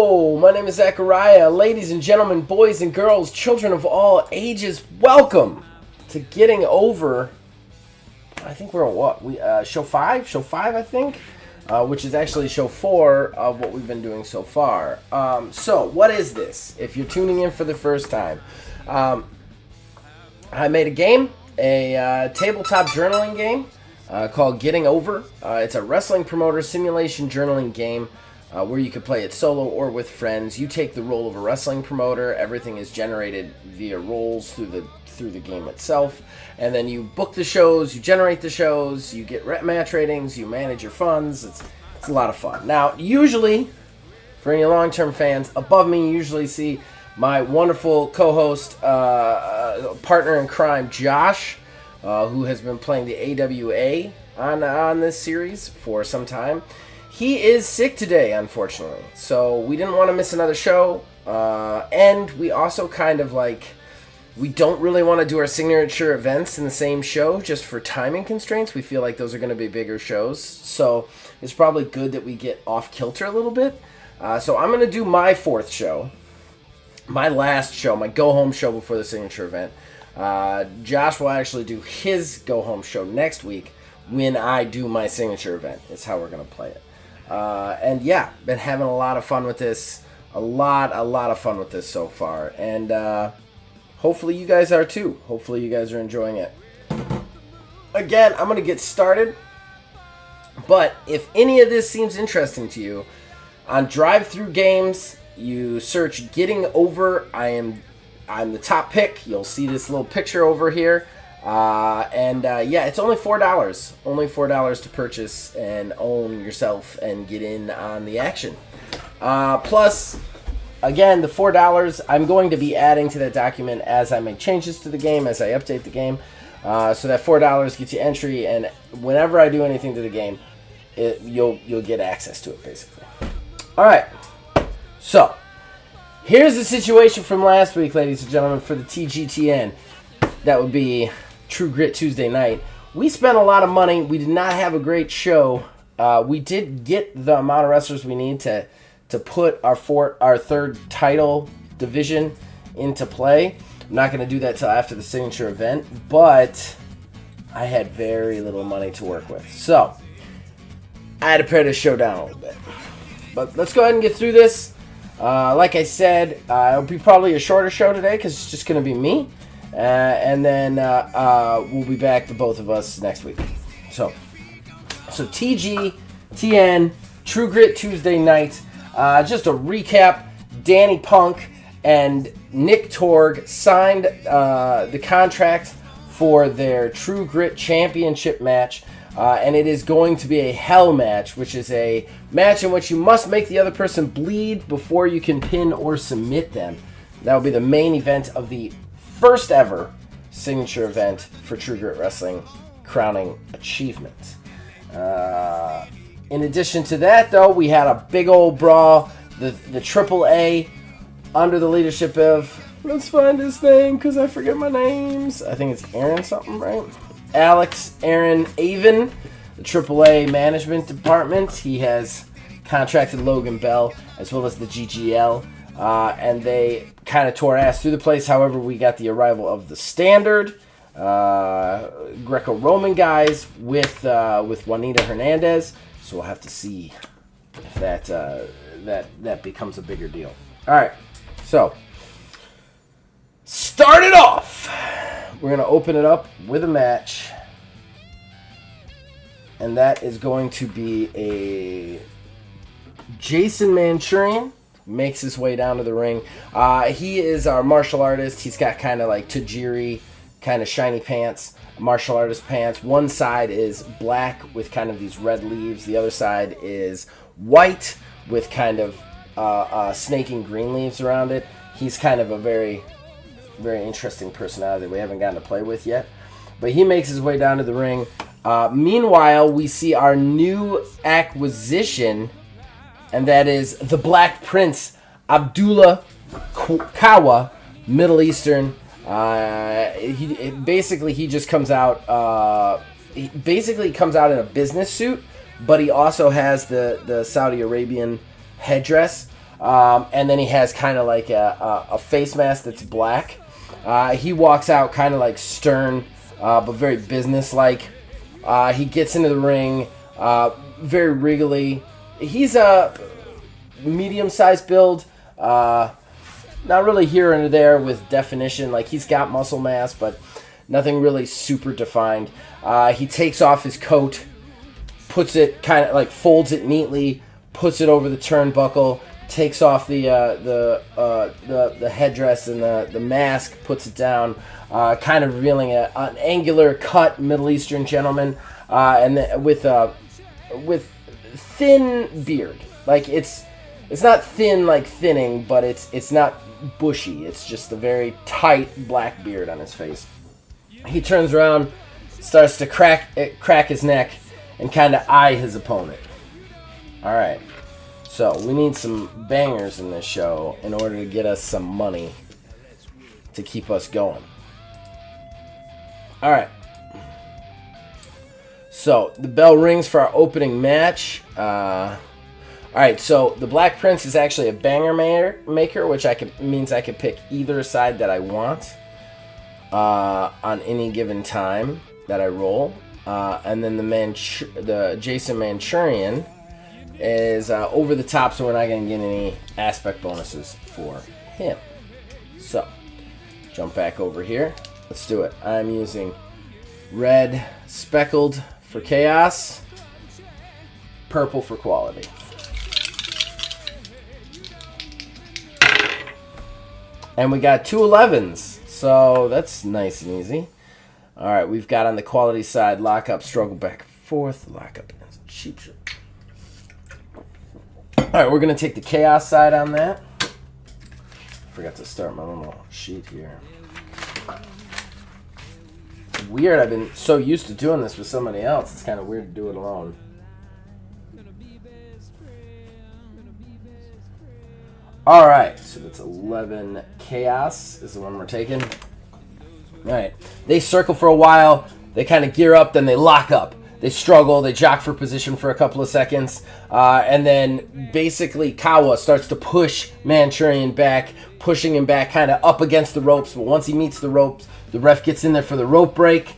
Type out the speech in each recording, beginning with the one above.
Hello, my name is Zachariah. Ladies and gentlemen, boys and girls, children of all ages, welcome to Getting Over. I think we're on what? Show 5? Show 5, I think, which is actually show 4 of what we've been doing so far. So, what is this? If you're tuning in for the first time, I made a game, a tabletop journaling game called Getting Over. It's a wrestling promoter simulation journaling game. Where you can play it solo or with friends. You take the role of a wrestling promoter. Everything is generated via roles through the game itself, and then you book the shows, you generate the shows, you get match ratings, you manage your funds. It's a lot of fun. Now, usually, for any long-term fans, above me you usually see my wonderful co-host, partner in crime, Josh, who has been playing the AWA on this series for some time. He is sick today, unfortunately, so we didn't want to miss another show, and we also kind of we don't really want to do our signature events in the same show just for timing constraints. We feel like those are going to be bigger shows, so it's probably good that we get off kilter a little bit. So I'm going to do my 4th show, my last show, my go-home show before the signature event. Josh will actually do his go-home show next week when I do my signature event. It's how we're going to play it. And yeah, been having a lot of fun with this. A lot of fun with this so far. And hopefully you guys are too. Hopefully you guys are enjoying it. Again, I'm going to get started. But if any of this seems interesting to you, on Drive-Thru Games, you search Getting Over. I'm the top pick. You'll see this little picture over here. Yeah, it's only $4. Only $4 to purchase and own yourself and get in on the action. Plus, again, the $4, I'm going to be adding to that document as I make changes to the game, as I update the game. So that $4 gets you entry, and whenever I do anything to the game, you'll get access to it, basically. All right. So, here's the situation from last week, ladies and gentlemen, for the TGTN. That would be True Grit Tuesday night. We spent a lot of money. We did not have a great show. We did get the amount of wrestlers we need to put our 3rd title division into play. I'm not going to do that till after the signature event, but I had very little money to work with. So, I had to pare this show down a little bit. But let's go ahead and get through this. Like I said, it'll be probably a shorter show today because it's just going to be me. And then we'll be back, the both of us, next week. So TGTN, True Grit Tuesday night. Just a recap, Danny Punk and Nick Torg signed the contract for their True Grit Championship match. And it is going to be a Hell match, which is a match in which you must make the other person bleed before you can pin or submit them. That will be the main event of the first ever signature event for True Grit Wrestling, crowning achievement. In addition to that, though, we had a big old brawl. The AAA, under the leadership of, let's find his name because I forget my names. I think it's Aaron something, right? Aaron Avon, the AAA management department. He has contracted Logan Bell as well as the GGL. And they kind of tore ass through the place. However, we got the arrival of the Standard Greco-Roman guys with Juanita Hernandez. So we'll have to see if that becomes a bigger deal. All right, so start it off. We're gonna open it up with a match, and that is going to be a Jason Manchurian. Makes his way down to the ring. He is our martial artist. He's got kind of like Tajiri, kind of shiny pants, martial artist pants. One side is black with kind of these red leaves. The other side is white with kind of snaking green leaves around it. He's kind of a very, very interesting personality that we haven't gotten to play with yet. But he makes his way down to the ring. Meanwhile, we see our new acquisition, and that is the Black Prince, Abdullah Kawa, Middle Eastern. He just comes out. He basically comes out in a business suit, but he also has the Saudi Arabian headdress. And then he has kind of like a face mask that's black. He walks out kind of like stern, but very businesslike. He gets into the ring very regally. He's a medium-sized build. Not really here and there with definition. Like, he's got muscle mass, but nothing really super defined. He takes off his coat, puts it kind of like folds it neatly, puts it over the turnbuckle, takes off the headdress and the mask, puts it down, kind of revealing an angular cut Middle Eastern gentleman, and with thin beard. Like, it's not thin like thinning, but it's not bushy. It's just a very tight black beard on his face. He turns around, starts to crack his neck, and kind of eye his opponent. All right. So we need some bangers in this show in order to get us some money to keep us going. All right. So the bell rings for our opening match. All right. So the Black Prince is actually a banger maker, which means I can pick either side that I want on any given time that I roll. And then the Jason Manchurian is over the top, so we're not going to get any aspect bonuses for him. So, jump back over here. Let's do it. I'm using red speckled for chaos, purple for quality. And we got 2 11s, so that's nice and easy. All right, we've got on the quality side, lock up, struggle back and forth, lock up, cheap shot. All right, we're going to take the chaos side on that. Forgot to start my little sheet here. It's weird. I've been so used to doing this with somebody else. It's kind of weird to do it alone. All right, so that's 11 chaos is the one we're taking. All right, they circle for a while. They kind of gear up, then they lock up. They struggle, they jock for position for a couple of seconds, and then basically Kawa starts to push Manchurian back, pushing him back kind of up against the ropes, but once he meets the ropes, the ref gets in there for the rope break,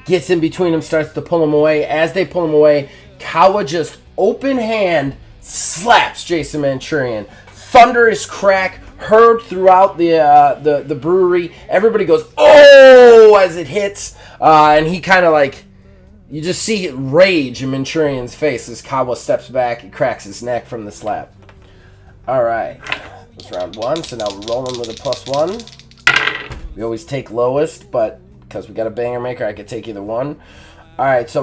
gets in between them, starts to pull him away. As they pull him away, Kawa just open hand slaps Jason Manchurian. Thunderous crack heard throughout the brewery. Everybody goes, oh, as it hits, and he kind of like, you just see rage in Manchurian's face as Kawa steps back and cracks his neck from the slap. All right. That's round 1. So now we're rolling with a +1. We always take lowest, but because we got a banger maker, I could take either one. All right. So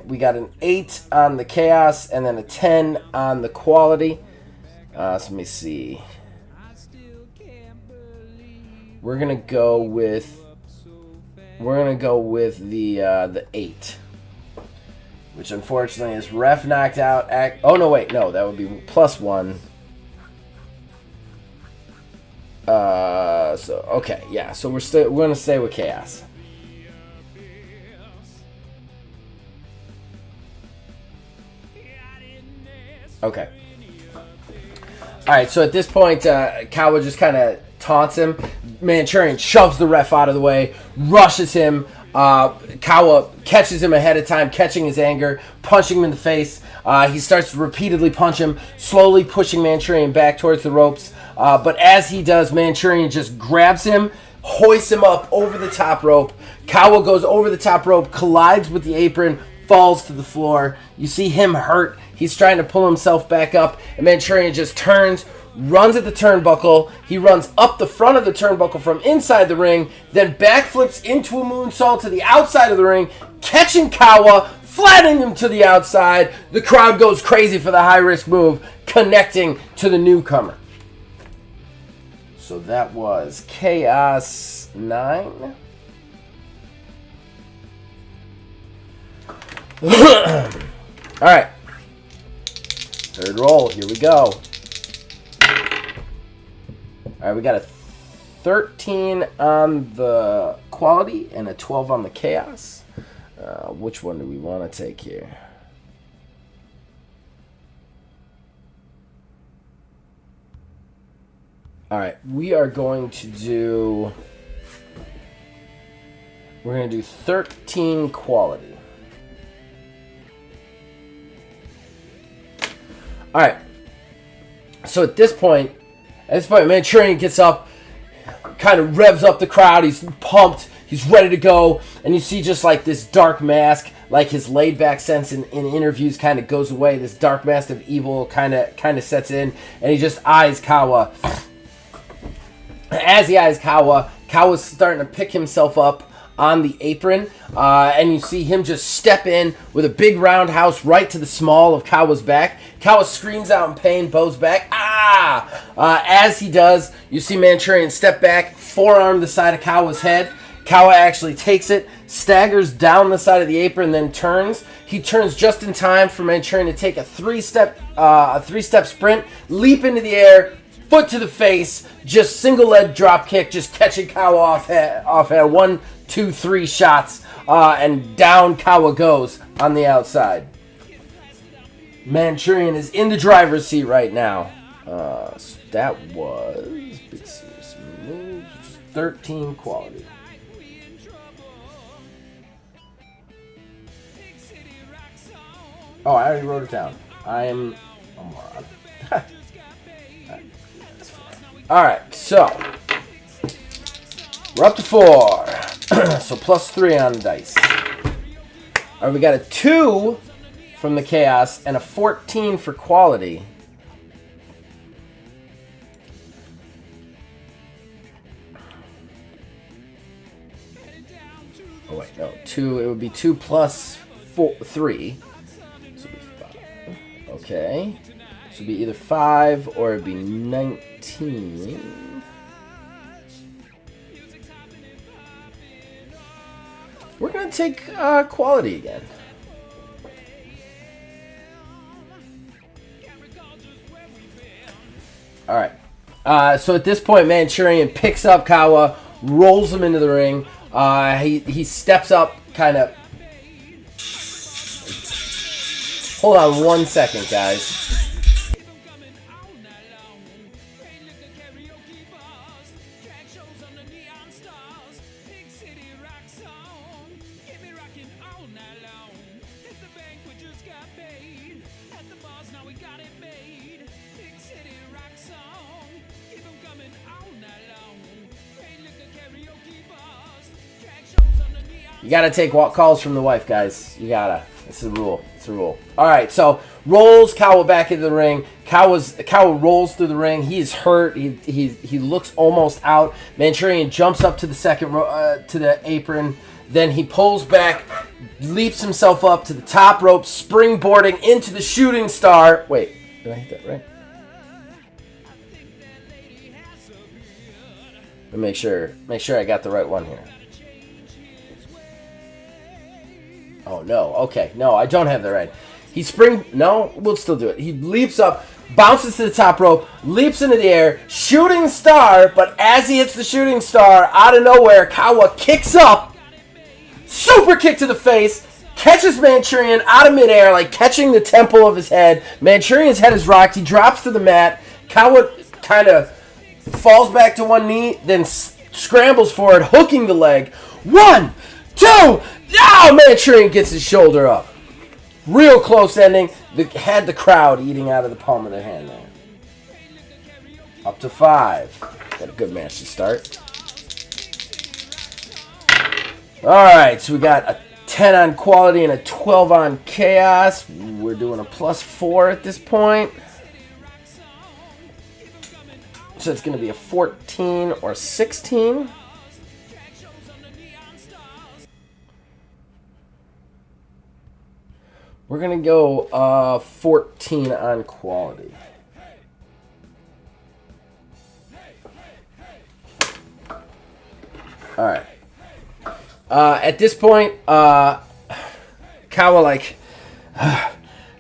we got an 8 on the chaos and then a 10 on the quality. So let me see. We're gonna go with the 8. Which unfortunately is ref knocked out. Oh no, wait, no, that would be +1. So okay, yeah. So we're gonna stay with chaos. Okay. All right. So at this point, Kawa just kind of taunts him. Manchurian shoves the ref out of the way, rushes him. Kawa catches him ahead of time, catching his anger, punching him in the face. He starts to repeatedly punch him, slowly pushing Manchurian back towards the ropes. But as he does, Manchurian just grabs him, hoists him up over the top rope. Kawa goes over the top rope, collides with the apron, falls to the floor. You see him hurt. He's trying to pull himself back up, and Manchurian just turns, runs at the turnbuckle. He runs up the front of the turnbuckle from inside the ring, then backflips into a moonsault to the outside of the ring, catching Kawa, flattening him to the outside. The crowd goes crazy for the high-risk move, connecting to the newcomer. So that was Chaos 9. All right. Third roll. Here we go. All right, we got a 13 on the quality and a 12 on the chaos. Which one do we want to take here? All right, we are going to do... We're going to do 13 quality. All right. So at this point, Manchurian gets up, kind of revs up the crowd. He's pumped. He's ready to go. And you see just like this dark mask, like his laid-back sense in interviews kind of goes away. This dark mask of evil kind of sets in. And he just eyes Kawa. As he eyes Kawa, Kawa's starting to pick himself up on the apron. And you see him just step in with a big roundhouse right to the small of Kawa's back. Kawa screams out in pain, bows back. As he does, you see Manchurian step back, forearm the side of Kawa's head. Kawa actually takes it, staggers down the side of the apron, then turns. He turns just in time for Manchurian to take a three-step sprint, leap into the air, foot to the face, just single leg drop kick, just catching Kawa off head. 1, 2, 3 shots, and down Kawa goes on the outside. Manchurian is in the driver's seat right now. So that was Big Serious Moves, 13 quality. Oh, I already wrote it down. I am a moron. Alright, so we're up to 4. So plus 3 on the dice. Alright, we got a 2 from the Chaos and a 14 for quality. Oh wait, no, 2. It would be 2 plus 3. So it'd be 5. Okay. So it'd be either 5 or it'd be 19. We're gonna take quality again. All right. So at this point, Manchurian picks up Kawa, rolls him into the ring. He steps up, kind of. Hold on 1 second, guys. You gotta take calls from the wife, guys. You gotta. It's the rule. It's the rule. All right. So rolls Kawa back into the ring. Kawa rolls through the ring. He's hurt. He looks almost out. Manchurian jumps up to the second to the apron. Then he pulls back, leaps himself up to the top rope, springboarding into the shooting star. Wait, did I hit that right? Let me make sure I got the right one here. Oh, no. Okay. No, I don't have that right. No, we'll still do it. He leaps up, bounces to the top rope, leaps into the air, shooting star, but as he hits the shooting star, out of nowhere, Kawa kicks up, super kick to the face, catches Manchurian out of midair, like catching the temple of his head. Manchurian's head is rocked. He drops to the mat. Kawa kind of falls back to one knee, then scrambles forward, hooking the leg. 1, 2... Oh, Manchurian gets his shoulder up. Real close ending. Had the crowd eating out of the palm of their hand there. Up to 5. Got a good match to start. Alright, so we got a 10 on quality and a 12 on chaos. We're doing a plus 4 at this point. So it's going to be a 14 or 16. We're going to go 14 on quality. All right. At this point, Kawa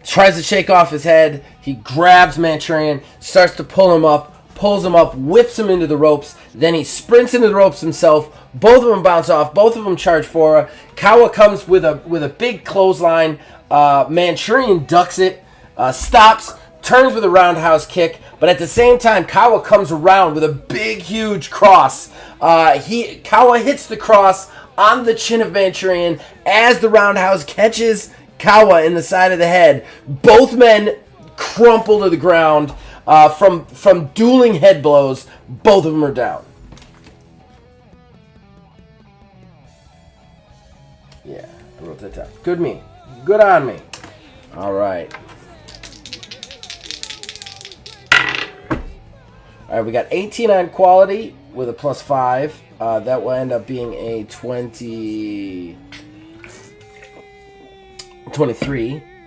tries to shake off his head. He grabs Manchurian, starts to pull him up, pulls him up, whips him into the ropes. Then he sprints into the ropes himself. Both of them bounce off. Both of them charge forward. Kawa comes with a big clothesline. Manchurian ducks it, stops, turns with a roundhouse kick, but at the same time, Kawa comes around with a big, huge cross. Kawa hits the cross on the chin of Manchurian as the roundhouse catches Kawa in the side of the head. Both men crumple to the ground from dueling head blows. Both of them are down. Yeah, I wrote that down. Good me. Good on me. All right. All right, we got 18 on quality with a +5. That will end up being a 23.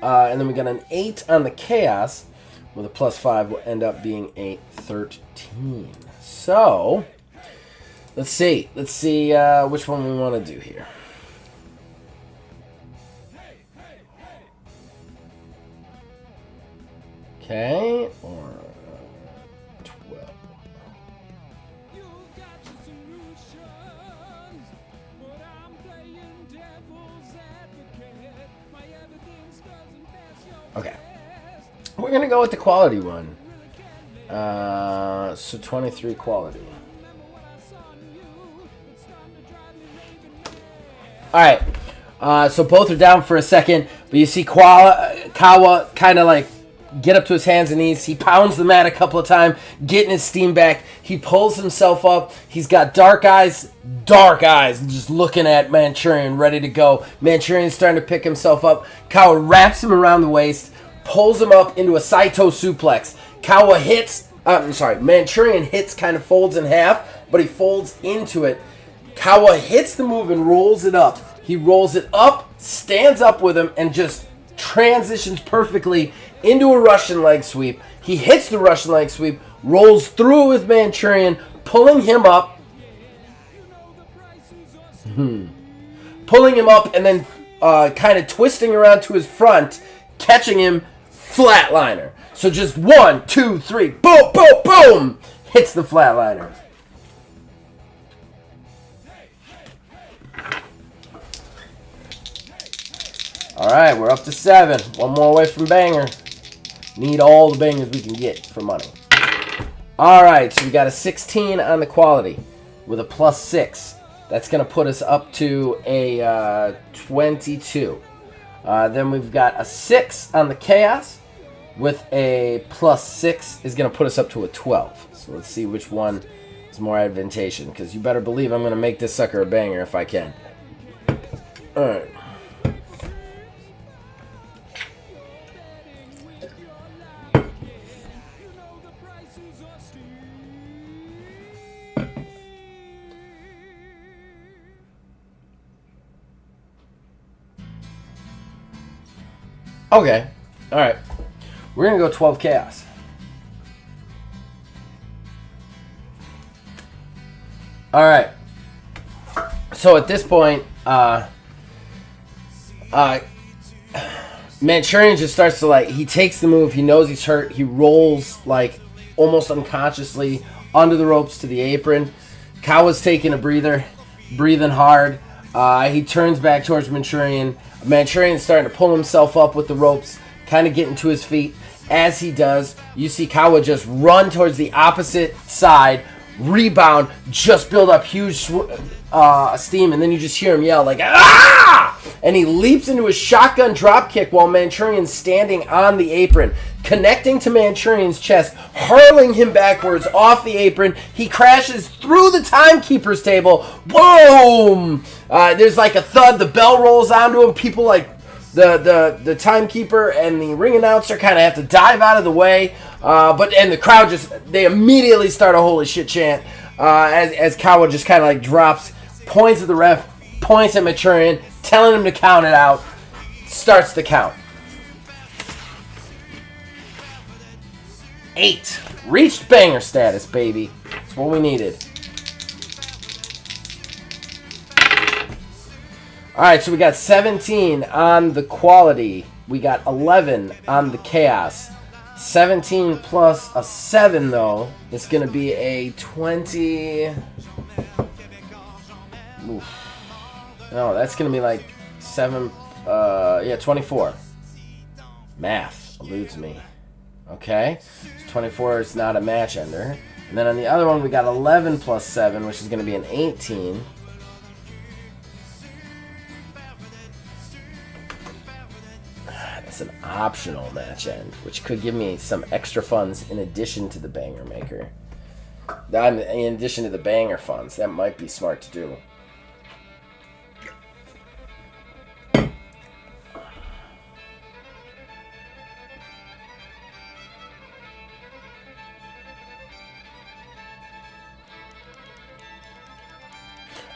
And then we got an 8 on the chaos with a +5 will end up being a 13. So, let's see. Let's see which one we want to do here. Okay, or 12. Okay, we're gonna go with the quality one. So 23 quality. All right. So both are down for a second, but you see Kawa kind of like get up to his hands and knees. He pounds the mat a couple of times, getting his steam back. He pulls himself up. He's got dark eyes, just looking at Manchurian, ready to go. Manchurian's starting to pick himself up. Kawa wraps him around the waist, pulls him up into a Saito suplex. Kawa hits, Manchurian hits, kind of folds in half, but he folds into it. Kawa hits the move and rolls it up. He rolls it up, stands up with him, and just transitions perfectly into a Russian leg sweep. He hits the Russian leg sweep, rolls through with Manchurian, pulling him up. Pulling him up and then kind of twisting around to his front, catching him flatliner. So just 1, 2, 3, boom, boom, boom, hits the flatliner. All right, we're up to 7. One more away from banger. Need all the bangers we can get for money. All right, so we got a 16 on the quality with a +6. That's going to put us up to a 22. Then we've got a 6 on the chaos with a +6 is going to put us up to a 12. So let's see which one is more advantageous, because you better believe I'm going to make this sucker a banger if I can. All right. Okay. All right. We're going to go 12 chaos. All right. So at this point, Manchurian just starts to he takes the move. He knows he's hurt. He rolls almost unconsciously under the ropes to the apron. Kawa's taking a breather, breathing hard. He turns back towards Manchurian. Manchurian's starting to pull himself up with the ropes, kind of getting to his feet. As he does, you see Kawa just run towards the opposite side, rebound, just build up huge steam, and then you just hear him yell "Ah!" And he leaps into a shotgun drop kick while Manchurian's standing on the apron, connecting to Manchurian's chest, hurling him backwards off the apron. He crashes through the timekeeper's table. Boom! There's a thud. The bell rolls onto him. People the timekeeper and the ring announcer kind of have to dive out of the way. And the crowd they immediately start a holy shit chant as Kawa just kind of drops, points at the ref, points at Manchurian, telling him to count it out. Starts the count. 8. Reached banger status, baby. That's what we needed. Alright, so we got 17 on the quality. We got 11 on the chaos. 17 plus a 7, though, is going to be a 20... Oof. No, that's going to be 7... 24. Math eludes me. Okay, so 24 is not a match ender. And then on the other one, we got 11 plus 7, which is going to be an 18. That's an optional match end, which could give me some extra funds in addition to the banger maker. In addition to the banger funds, that might be smart to do.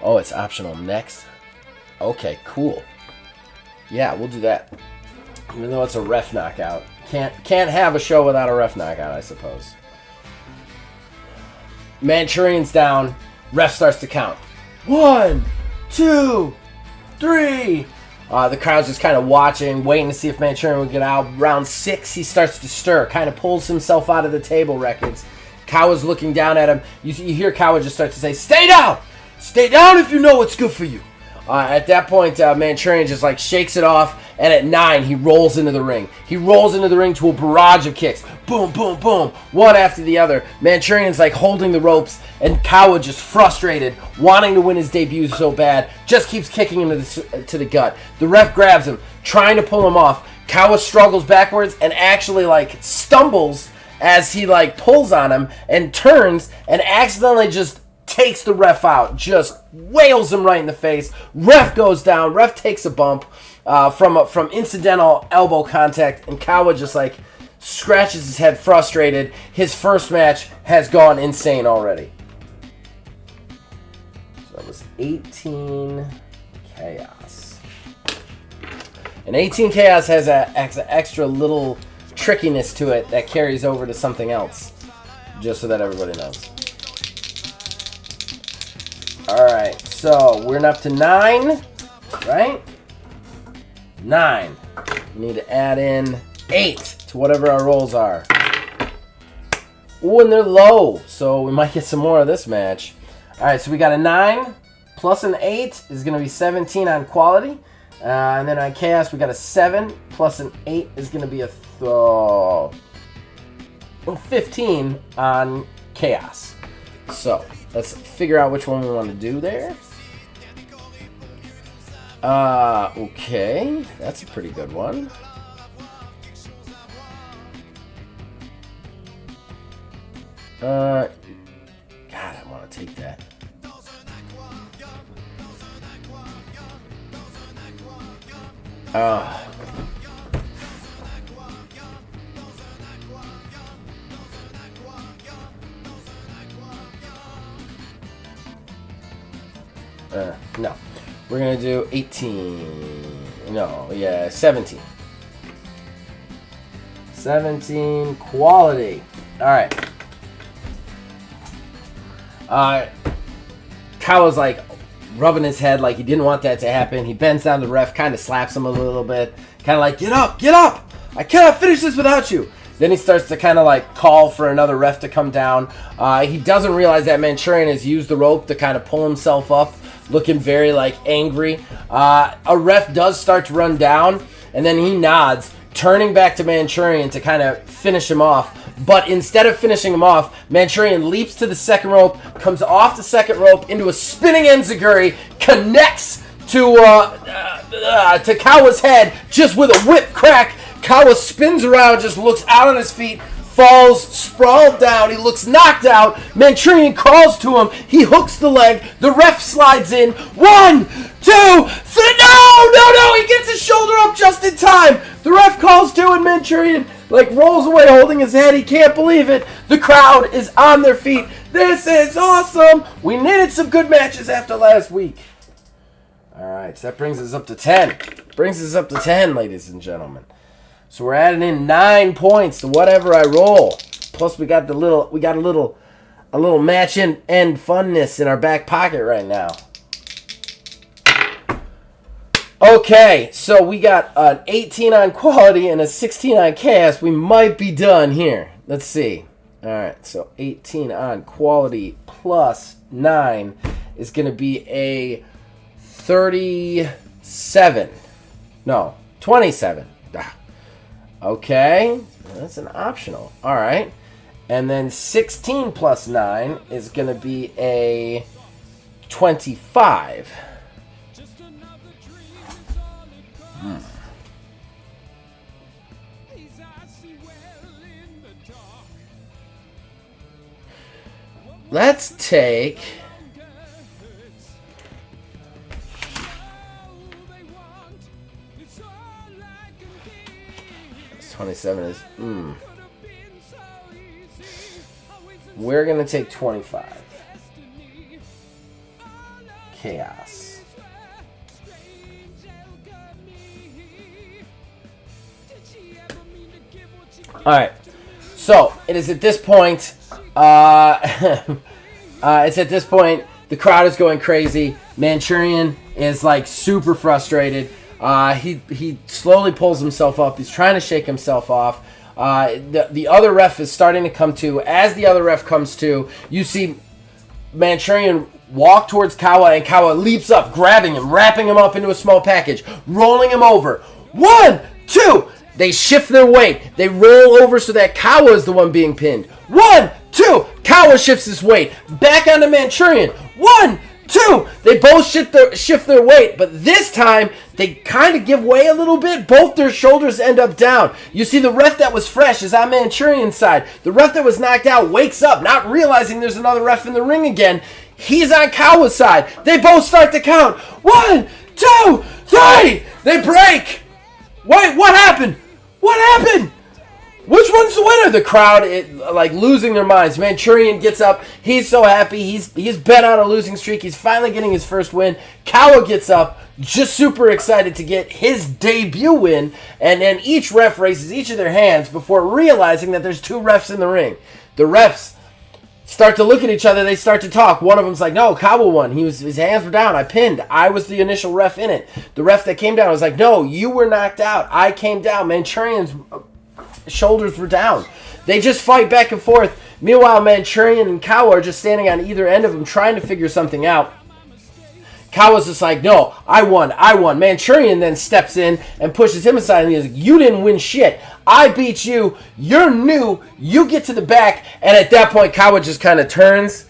Oh, it's optional next. Okay, cool. Yeah, we'll do that. Even though it's a ref knockout. Can't have a show without a ref knockout, I suppose. Manchurian's down. Ref starts to count. 1, 2, 3. The crowd's just kind of watching, waiting to see if Manchurian would get out. Round 6, he starts to stir. Kind of pulls himself out of the table records. Kawa's looking down at him. You hear Kawa just start to say, "Stay down! Stay down if you know what's good for you." At that point, Manchurian just like shakes it off, and at 9, he rolls into the ring. He rolls into the ring to a barrage of kicks. Boom, boom, boom, one after the other. Manchurian's like holding the ropes, and Kawa, just frustrated, wanting to win his debut so bad, just keeps kicking him to the gut. The ref grabs him, trying to pull him off. Kawa struggles backwards and actually like stumbles as he like pulls on him and turns and accidentally just takes the ref out, just wails him right in the face. Ref goes down. Ref takes a bump from incidental elbow contact, and Kawa just like scratches his head, frustrated. His first match has gone insane already. So that was 18 Chaos. And 18 Chaos has an extra little trickiness to it that carries over to something else, just so that everybody knows. Alright, so we're up to 9, right? 9. We need to add in 8 to whatever our rolls are. Ooh, and they're low, so we might get some more of this match. Alright, so we got a 9 plus an 8 is going to be 17 on quality. And then on Chaos, we got a 7 plus an 8 is going to be a 15 on Chaos. So let's figure out which one we want to do there. Okay. That's a pretty good one. God, I want to take that. No. We're going to do 18. No, yeah, 17. 17 quality. Alright. Kawa's like rubbing his head like he didn't want that to happen. He bends down to the ref, kind of slaps him a little bit. Kind of like, get up! I cannot finish this without you! Then he starts to kind of like call for another ref to come down. He doesn't realize that Manchurian has used the rope to kind of pull himself up, looking very like angry. A ref does start to run down, and then he nods, turning back to Manchurian to kind of finish him off. But instead of finishing him off, Manchurian leaps to the second rope, comes off the second rope into a spinning enziguri, connects to Kawa's head just with a whip crack. Kawa spins around, just looks out on his feet, falls sprawled down. He looks knocked out. Manchurian crawls to him. He hooks the leg. The ref slides in. 1, 2, 3. No! He gets his shoulder up just in time. The ref calls to, and Manchurian like rolls away holding his head. He can't believe it. The crowd is on their feet. This is awesome. We needed some good matches after last week. All right, so that brings us up to 10. Ladies and gentlemen. So we're adding in 9 points to whatever I roll. Plus we got a little match end funness in our back pocket right now. Okay, so we got an 18 on quality and a 16 on chaos. We might be done here. Let's see. All right, so 18 on quality plus 9 is going to be a 37. No, 27. Okay, That's an optional. All right. And then 16 plus 9 is going to be a 25. Let's take... 27 is... We're going to take 25. Chaos. Alright. So, it is at this point... it's at this point, the crowd is going crazy. Manchurian is, like, super frustrated. He slowly pulls himself up. He's trying to shake himself off. The other ref is starting to come to. As the other ref comes to, you see Manchurian walk towards Kawa, and Kawa leaps up, grabbing him, wrapping him up into a small package, rolling him over. 1, 2. They shift their weight. They roll over so that Kawa is the one being pinned. 1, 2. Kawa shifts his weight. Back onto Manchurian. 1, 2. They both shift their weight, but this time they kind of give way a little bit. Both their shoulders end up down. You see the ref that was fresh is on Manchurian's side. The ref that was knocked out wakes up, not realizing there's another ref in the ring again. He's on Kawa's side. They both start to count. 1, 2, 3. They break. Wait, what happened? What happened? Which one's the winner? The crowd, like, losing their minds. Manchurian gets up. He's so happy. He's been on a losing streak. He's finally getting his first win. Kawa gets up, just super excited to get his debut win. And then each ref raises each of their hands before realizing that there's 2 refs in the ring. The refs start to look at each other. They start to talk. One of them's like, no, Kawa won. His hands were down. I pinned. I was the initial ref in it. The ref that came down was like, no, you were knocked out. I came down. Manchurian's shoulders were down. They just fight back and forth. Meanwhile, Manchurian and Kawa are just standing on either end of him trying to figure something out. Kawa's just like, no, I won. Manchurian then steps in and pushes him aside, and he's like, you didn't win shit. I beat you. You're new. You get to the back. And at that point, Kawa just kind of turns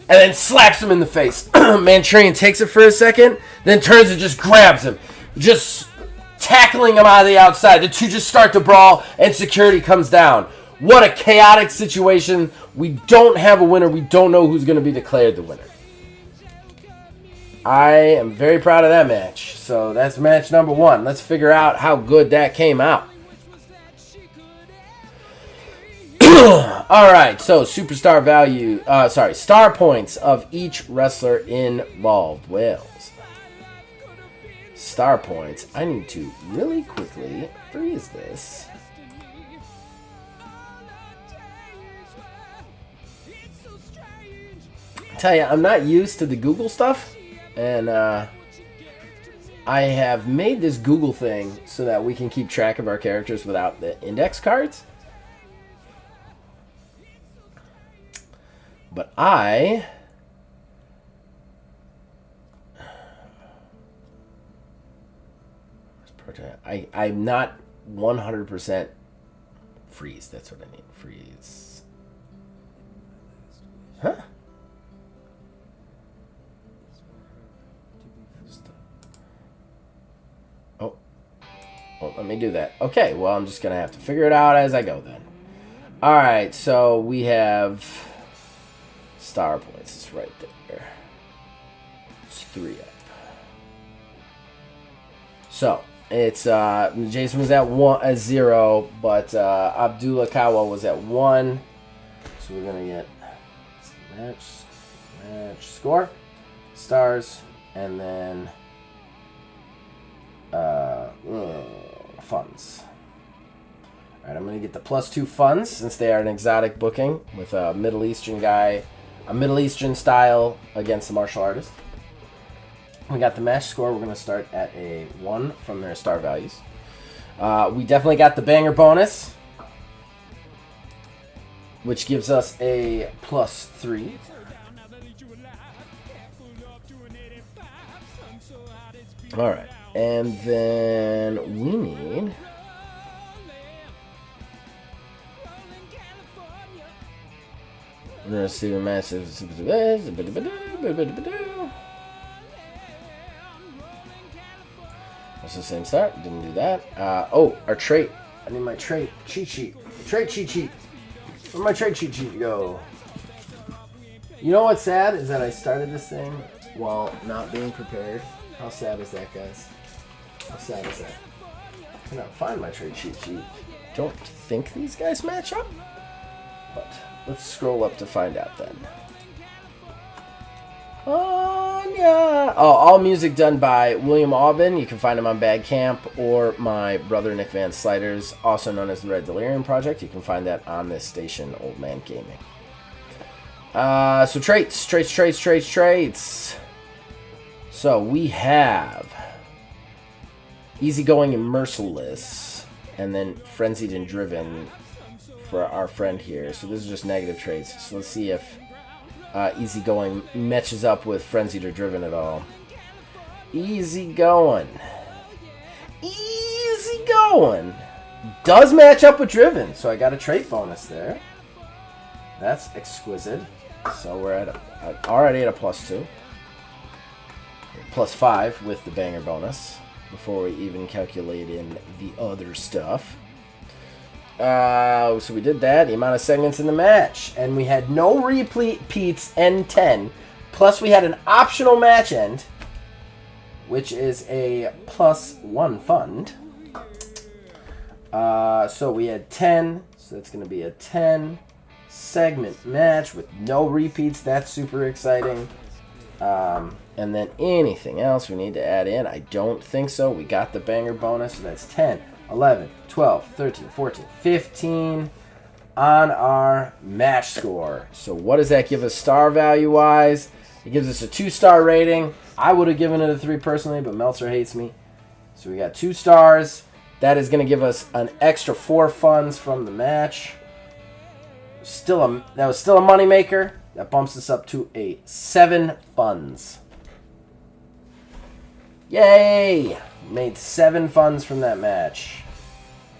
and then slaps him in the face. Manchurian takes it for a second, then turns and just grabs him. Just tackling him out of the outside. The two just start to brawl, and security comes down. What a chaotic situation. We don't have a winner. We don't know who's going to be declared the winner. I am very proud of that match. So that's match number 1. Let's figure out how good that came out. Alright, so superstar value, star points of each wrestler involved. Wales. Star points. I need to really quickly freeze this. I tell you, I'm not used to the Google stuff, and I have made this Google thing so that we can keep track of our characters without the index cards. But I'm not 100% freeze. That's what I need. Freeze. Huh? Oh. Well, let me do that. Okay, well, I'm just going to have to figure it out as I go then. Alright, so we have star points. It's right there. It's 3 up. So, it's Jason was at 0, but Abdullah Kawa was at 1. So we're gonna get match score, stars, and then funds. All right, I'm gonna get the +2 funds since they are an exotic booking with a Middle Eastern guy, a Middle Eastern style against a martial artist. We got the match score. We're going to start at a 1 from their star values. We definitely got the banger bonus, which gives us a +3. All right. And then we need Receiving massive. That's the same start. Didn't do that. Our trait. I need my trait cheat sheet. Trait cheat sheet. Where'd my trait cheat sheet go? You know what's sad is that I started this thing while not being prepared. How sad is that, guys? How sad is that? I cannot find my trait cheat sheet. Don't think these guys match up, but let's scroll up to find out then. Oh, yeah. Oh, all music done by William Aubin. You can find him on Bandcamp, or my brother Nick Van Sliders, also known as the Red Delirium Project. You can find that on this station, Old Man Gaming. So traits. So we have Easygoing and Merciless, and then Frenzied and Driven for our friend here. So this is just negative traits. So let's see if Easygoing matches up with Frenzied or Driven at all. Easygoing does match up with Driven, so I got a trait bonus there. That's exquisite. So we're already at a +2. +5 with the banger bonus before we even calculate in the other stuff. So we did that. The amount of segments in the match. And we had no repeats end 10. Plus we had an optional match end, which is a +1 fund. So we had 10. So that's going to be a 10 segment match with no repeats. That's super exciting. And then anything else we need to add in? I don't think so. We got the banger bonus. So that's 10, 11, 12, 13, 14, 15 on our match score. So what does that give us star value-wise? It gives us a 2-star rating. I would have given it a 3 personally, but Meltzer hates me. So we got 2 stars. That is going to give us an extra 4 funds from the match. That was still a moneymaker. That bumps us up to a 7 funds. Yay! Made 7 funds from that match.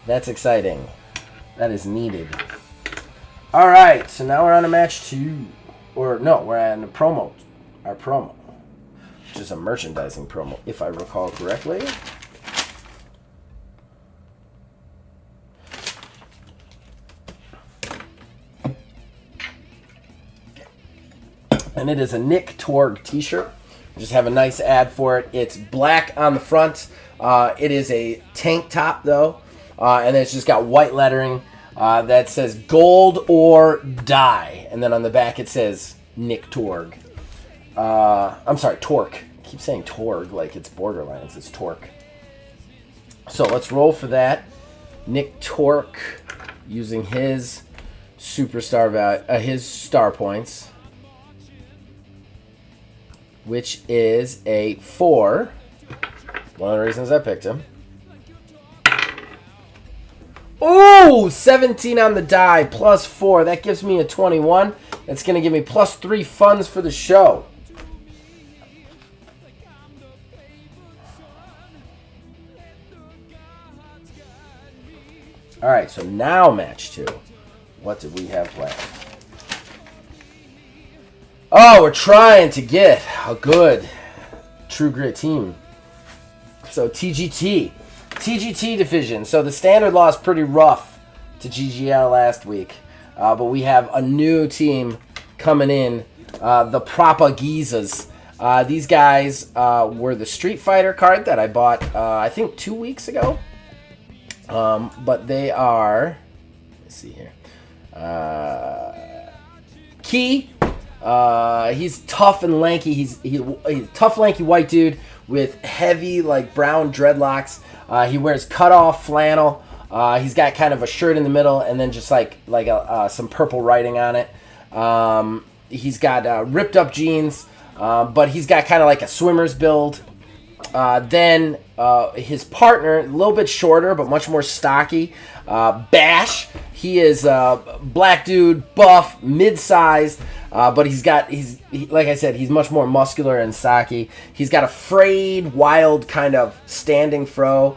That's exciting. That is needed. Alright, so now we're on to match 2. Or, no, we're on the promo. Our promo. Which is a merchandising promo, if I recall correctly. And it is a Nick Torg t-shirt. Just have a nice ad for it. It's black on the front. It is a tank top, though. And then it's just got white lettering that says gold or die. And then on the back it says Nick Torg. I'm sorry, Torque. I keep saying Torg like it's Borderlands. It's Torque. So let's roll for that. Nick Torque using his superstar value, his star points, which is a 4. One of the reasons I picked him. Ooh, 17 on the die, +4. That gives me a 21. That's going to give me +3 funds for the show. All right, so now match 2. What did we have planned? Oh, we're trying to get a good True Grit team. So TGT division. So the standard lost pretty rough to GGL last week. But we have a new team coming in. The Propagizas. These guys were the Street Fighter card that I bought, I think, 2 weeks ago. But they are... Let's see here. Key. He's tough and lanky. He's a tough, lanky white dude with heavy, like, brown dreadlocks. He wears cut-off flannel. He's got kind of a shirt in the middle and then just like some purple writing on it. He's got ripped up jeans, but he's got kind of like a swimmer's build. Then his partner, a little bit shorter but much more stocky, Bash. He is a black dude, buff, mid-sized, but like I said, he's much more muscular and stocky. He's got a frayed, wild kind of standing fro.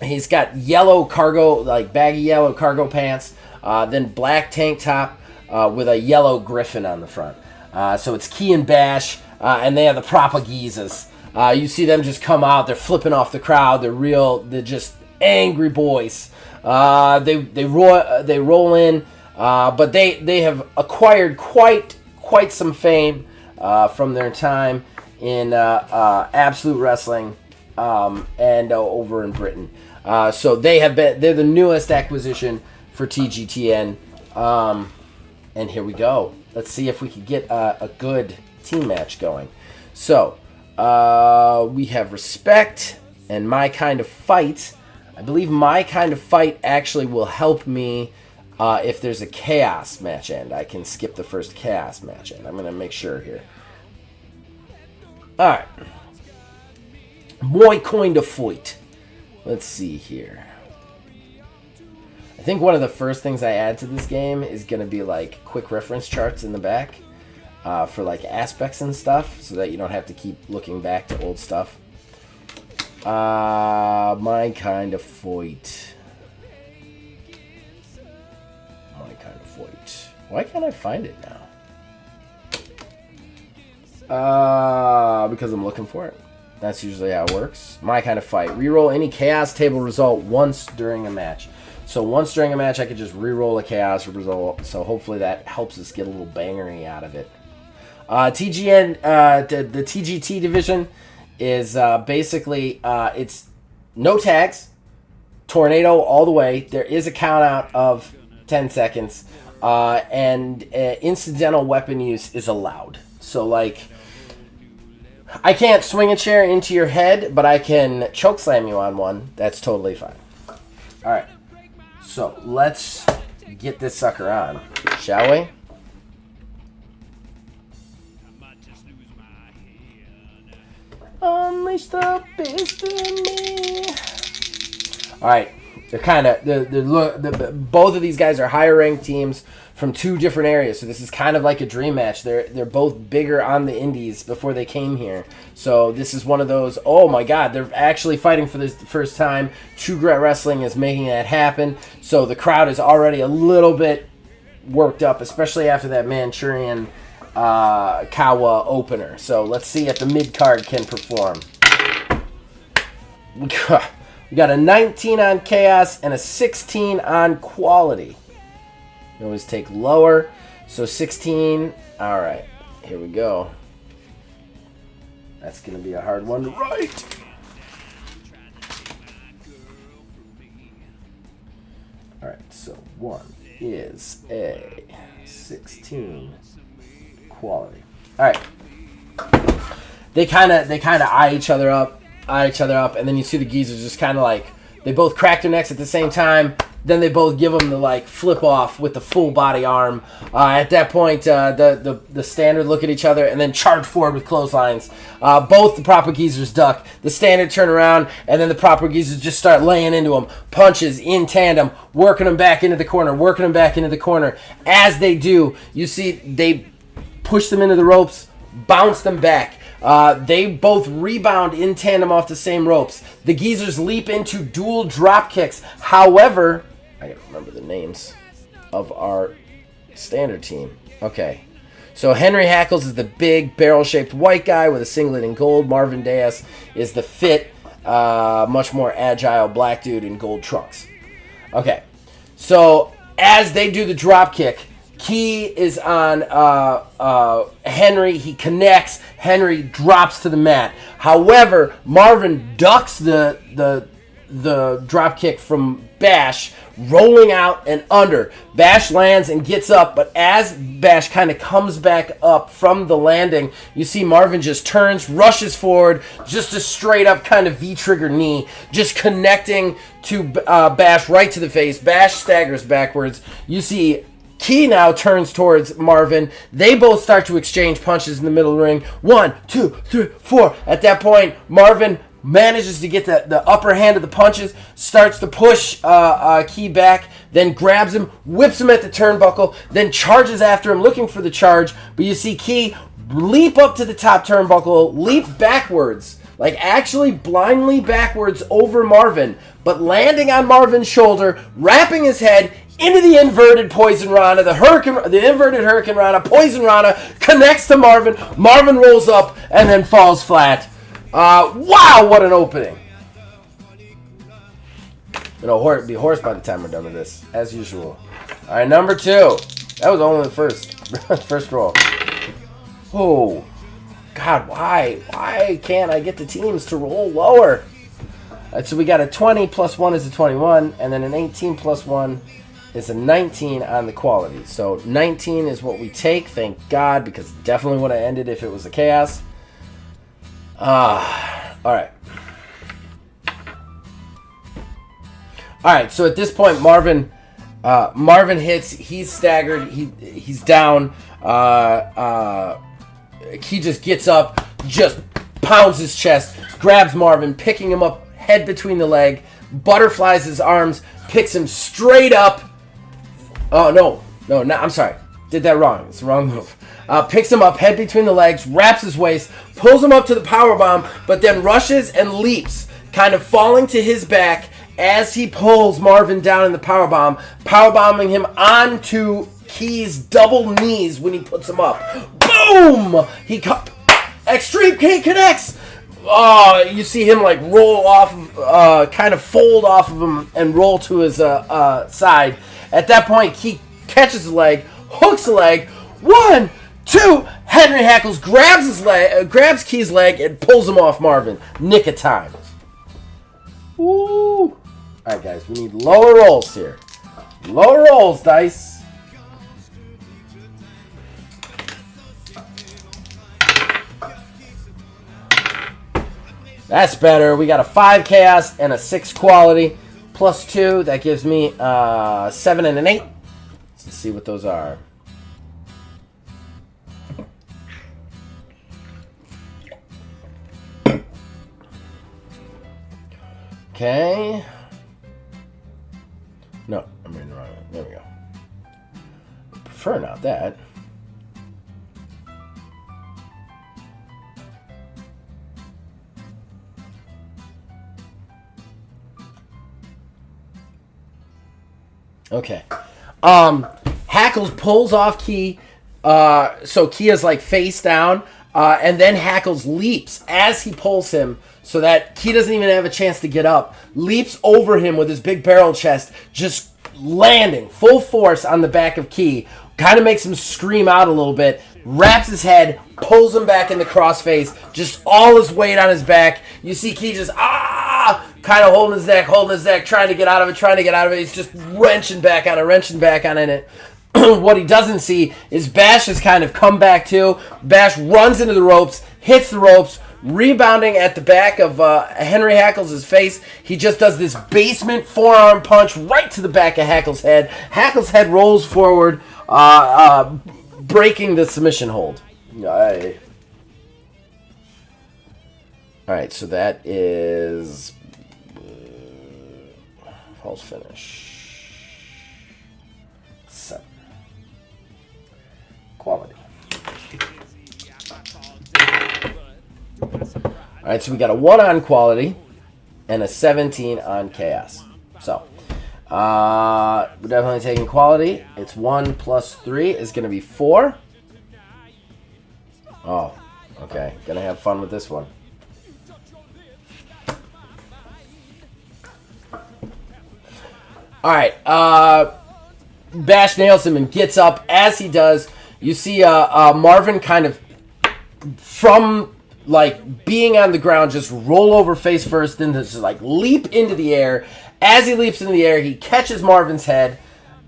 He's got yellow cargo, like baggy yellow cargo pants, then black tank top. with a yellow griffin on the front. So it's Key and Bash, and they have the Propagizas. You see them just come out. They're flipping off the crowd. They're just angry boys. They roll in, but they have acquired quite some fame from their time in Absolute Wrestling and over in Britain. So they're the newest acquisition for TGTN. And here we go. Let's see if we can get a good team match going. So we have Respect and My Kind of Fight. I believe My Kind of Fight actually will help me if there's a Chaos match end. I can skip the first Chaos match end. I'm going to make sure here. All right. My Kind of Fight. Let's see here. I think one of the first things I add to this game is going to be like quick reference charts in the back for like aspects and stuff so that you don't have to keep looking back to old stuff. My Kind of Fight. My Kind of Fight. Why can't I find it now? Because I'm looking for it. That's usually how it works. My Kind of Fight. Reroll any Chaos table result once during a match. So once during a match, I could just reroll a Chaos result. So hopefully that helps us get a little bangery out of it. TGN, the TGT division is basically it's no tags, tornado all the way. There is a count out of 10 seconds, and incidental weapon use is allowed. So like, I can't swing a chair into your head, but I can choke slam you on one. That's totally fine. All right. So let's get this sucker on, shall we? Unleash the beast in me. All right, they're kind of both of these guys are higher ranked teams from two different areas, so this is kind of like a dream match. They're both bigger on the indies before they came here, so this is one of those. Oh my God, they're actually fighting for this the first time. True Grit Wrestling is making that happen, so the crowd is already a little bit worked up, especially after that Manchurian Kawa opener. So let's see if the mid card can perform. We got a 19 on Chaos and a 16 on Quality. We always take lower. So 16. All right. Here we go. That's going to be a hard one to write. All right. So 1 is a 16 Quality. All right. They kind of eye each other up, and then you see the geezers just kind of like, they both crack their necks at the same time. Then they both give them the like flip off with the full body arm. At that point, the standard look at each other and then charge forward with clotheslines. Both the proper geezers duck. The standard turn around, and then the proper geezers just start laying into them. Punches in tandem, working them back into the corner, As they do, you see they push them into the ropes, bounce them back. They both rebound in tandem off the same ropes. The geezers leap into dual drop kicks. However, I gotta remember the names of our standard team. Okay. So Henry Hackles is the big barrel-shaped white guy with a singlet in gold. Marvin Diaz is the fit, much more agile black dude in gold trunks. Okay. So as they do the drop kick, Key is on Henry. He connects. Henry drops to the mat. However, Marvin ducks the drop kick from Bash, rolling out and under. Bash lands and gets up, but as Bash kind of comes back up from the landing, you see Marvin just turns, rushes forward, just a straight up kind of V-trigger knee, just connecting to Bash right to the face. Bash staggers backwards. You see Key now turns towards Marvin. They both start to exchange punches in the middle of the ring. 1, 2, 3, 4. At that point, Marvin manages to get the upper hand of the punches, starts to push Key back, then grabs him, whips him at the turnbuckle, then charges after him looking for the charge. But you see Key leap up to the top turnbuckle, leap backwards, like actually blindly backwards over Marvin, but landing on Marvin's shoulder, wrapping his head into the inverted Poison Rana, the inverted Hurricane Rana. Poison Rana connects to Marvin. Marvin rolls up and then falls flat. Wow, what an opening. It'll be hoarse by the time we're done with this, as usual. All right, number 2. That was only the first roll. Oh, God, why? Why can't I get the teams to roll lower? So we got a 20 plus 1 is a 21, and then an 18 plus 1 is a 19 on the quality. So 19 is what we take, thank God, because definitely would have ended if it was a chaos. All right. All right, so at this point, Marvin hits. He's staggered. He's down. He just gets up, just pounds his chest, grabs Marvin, picking him up, head between the leg, butterflies his arms, picks him straight up. Oh, no, I'm sorry. Did that wrong. It's the wrong move. Picks him up, head between the legs, wraps his waist, pulls him up to the powerbomb, but then rushes and leaps, kind of falling to his back as he pulls Marvin down in the powerbomb, powerbombing him onto Key's double knees when he puts him up. Boom! Extreme K connects! Oh, you see him like roll off, kind of fold off of him and roll to his side. At that point, Key catches the leg, hooks the leg. 1, 2, Henry Hackles grabs Key's leg and pulls him off Marvin. Nick of time. Woo! Alright, guys, we need lower rolls here. Lower rolls, dice. That's better. We got a 5 chaos and a 6 quality. Plus 2. That gives me 7 and an 8. Let's see what those are. Okay. No, I'm reading the wrong one. There we go. Prefer not that. Okay. Hackles pulls off Key. So Key is like face down. And then Hackles leaps as he pulls him so that Key doesn't even have a chance to get up. Leaps over him with his big barrel chest, just landing full force on the back of Key. Kind of makes him scream out a little bit. Wraps his head, pulls him back in the crossface. Just all his weight on his back. You see Key just, kind of holding his neck, trying to get out of it. He's just wrenching back on it. What he doesn't see is Bash has kind of come back too. Bash runs into the ropes, hits the ropes, rebounding at the back of Henry Hackles' face. He just does this basement forearm punch right to the back of Hackles' head. Hackles' head rolls forward, breaking the submission hold. Alright, so that is false finish. 7. Quality. Alright, so we got a 1 on quality and a 17 on chaos. So, we're definitely taking quality. It's 1 plus 3 is going to be 4. Oh, okay. Gonna have fun with this one. Alright, Bash nails him and gets up. As he does, you see Marvin kind of, from like being on the ground, just roll over face first, then just like leap into the air. As he leaps into the air, he catches Bash's head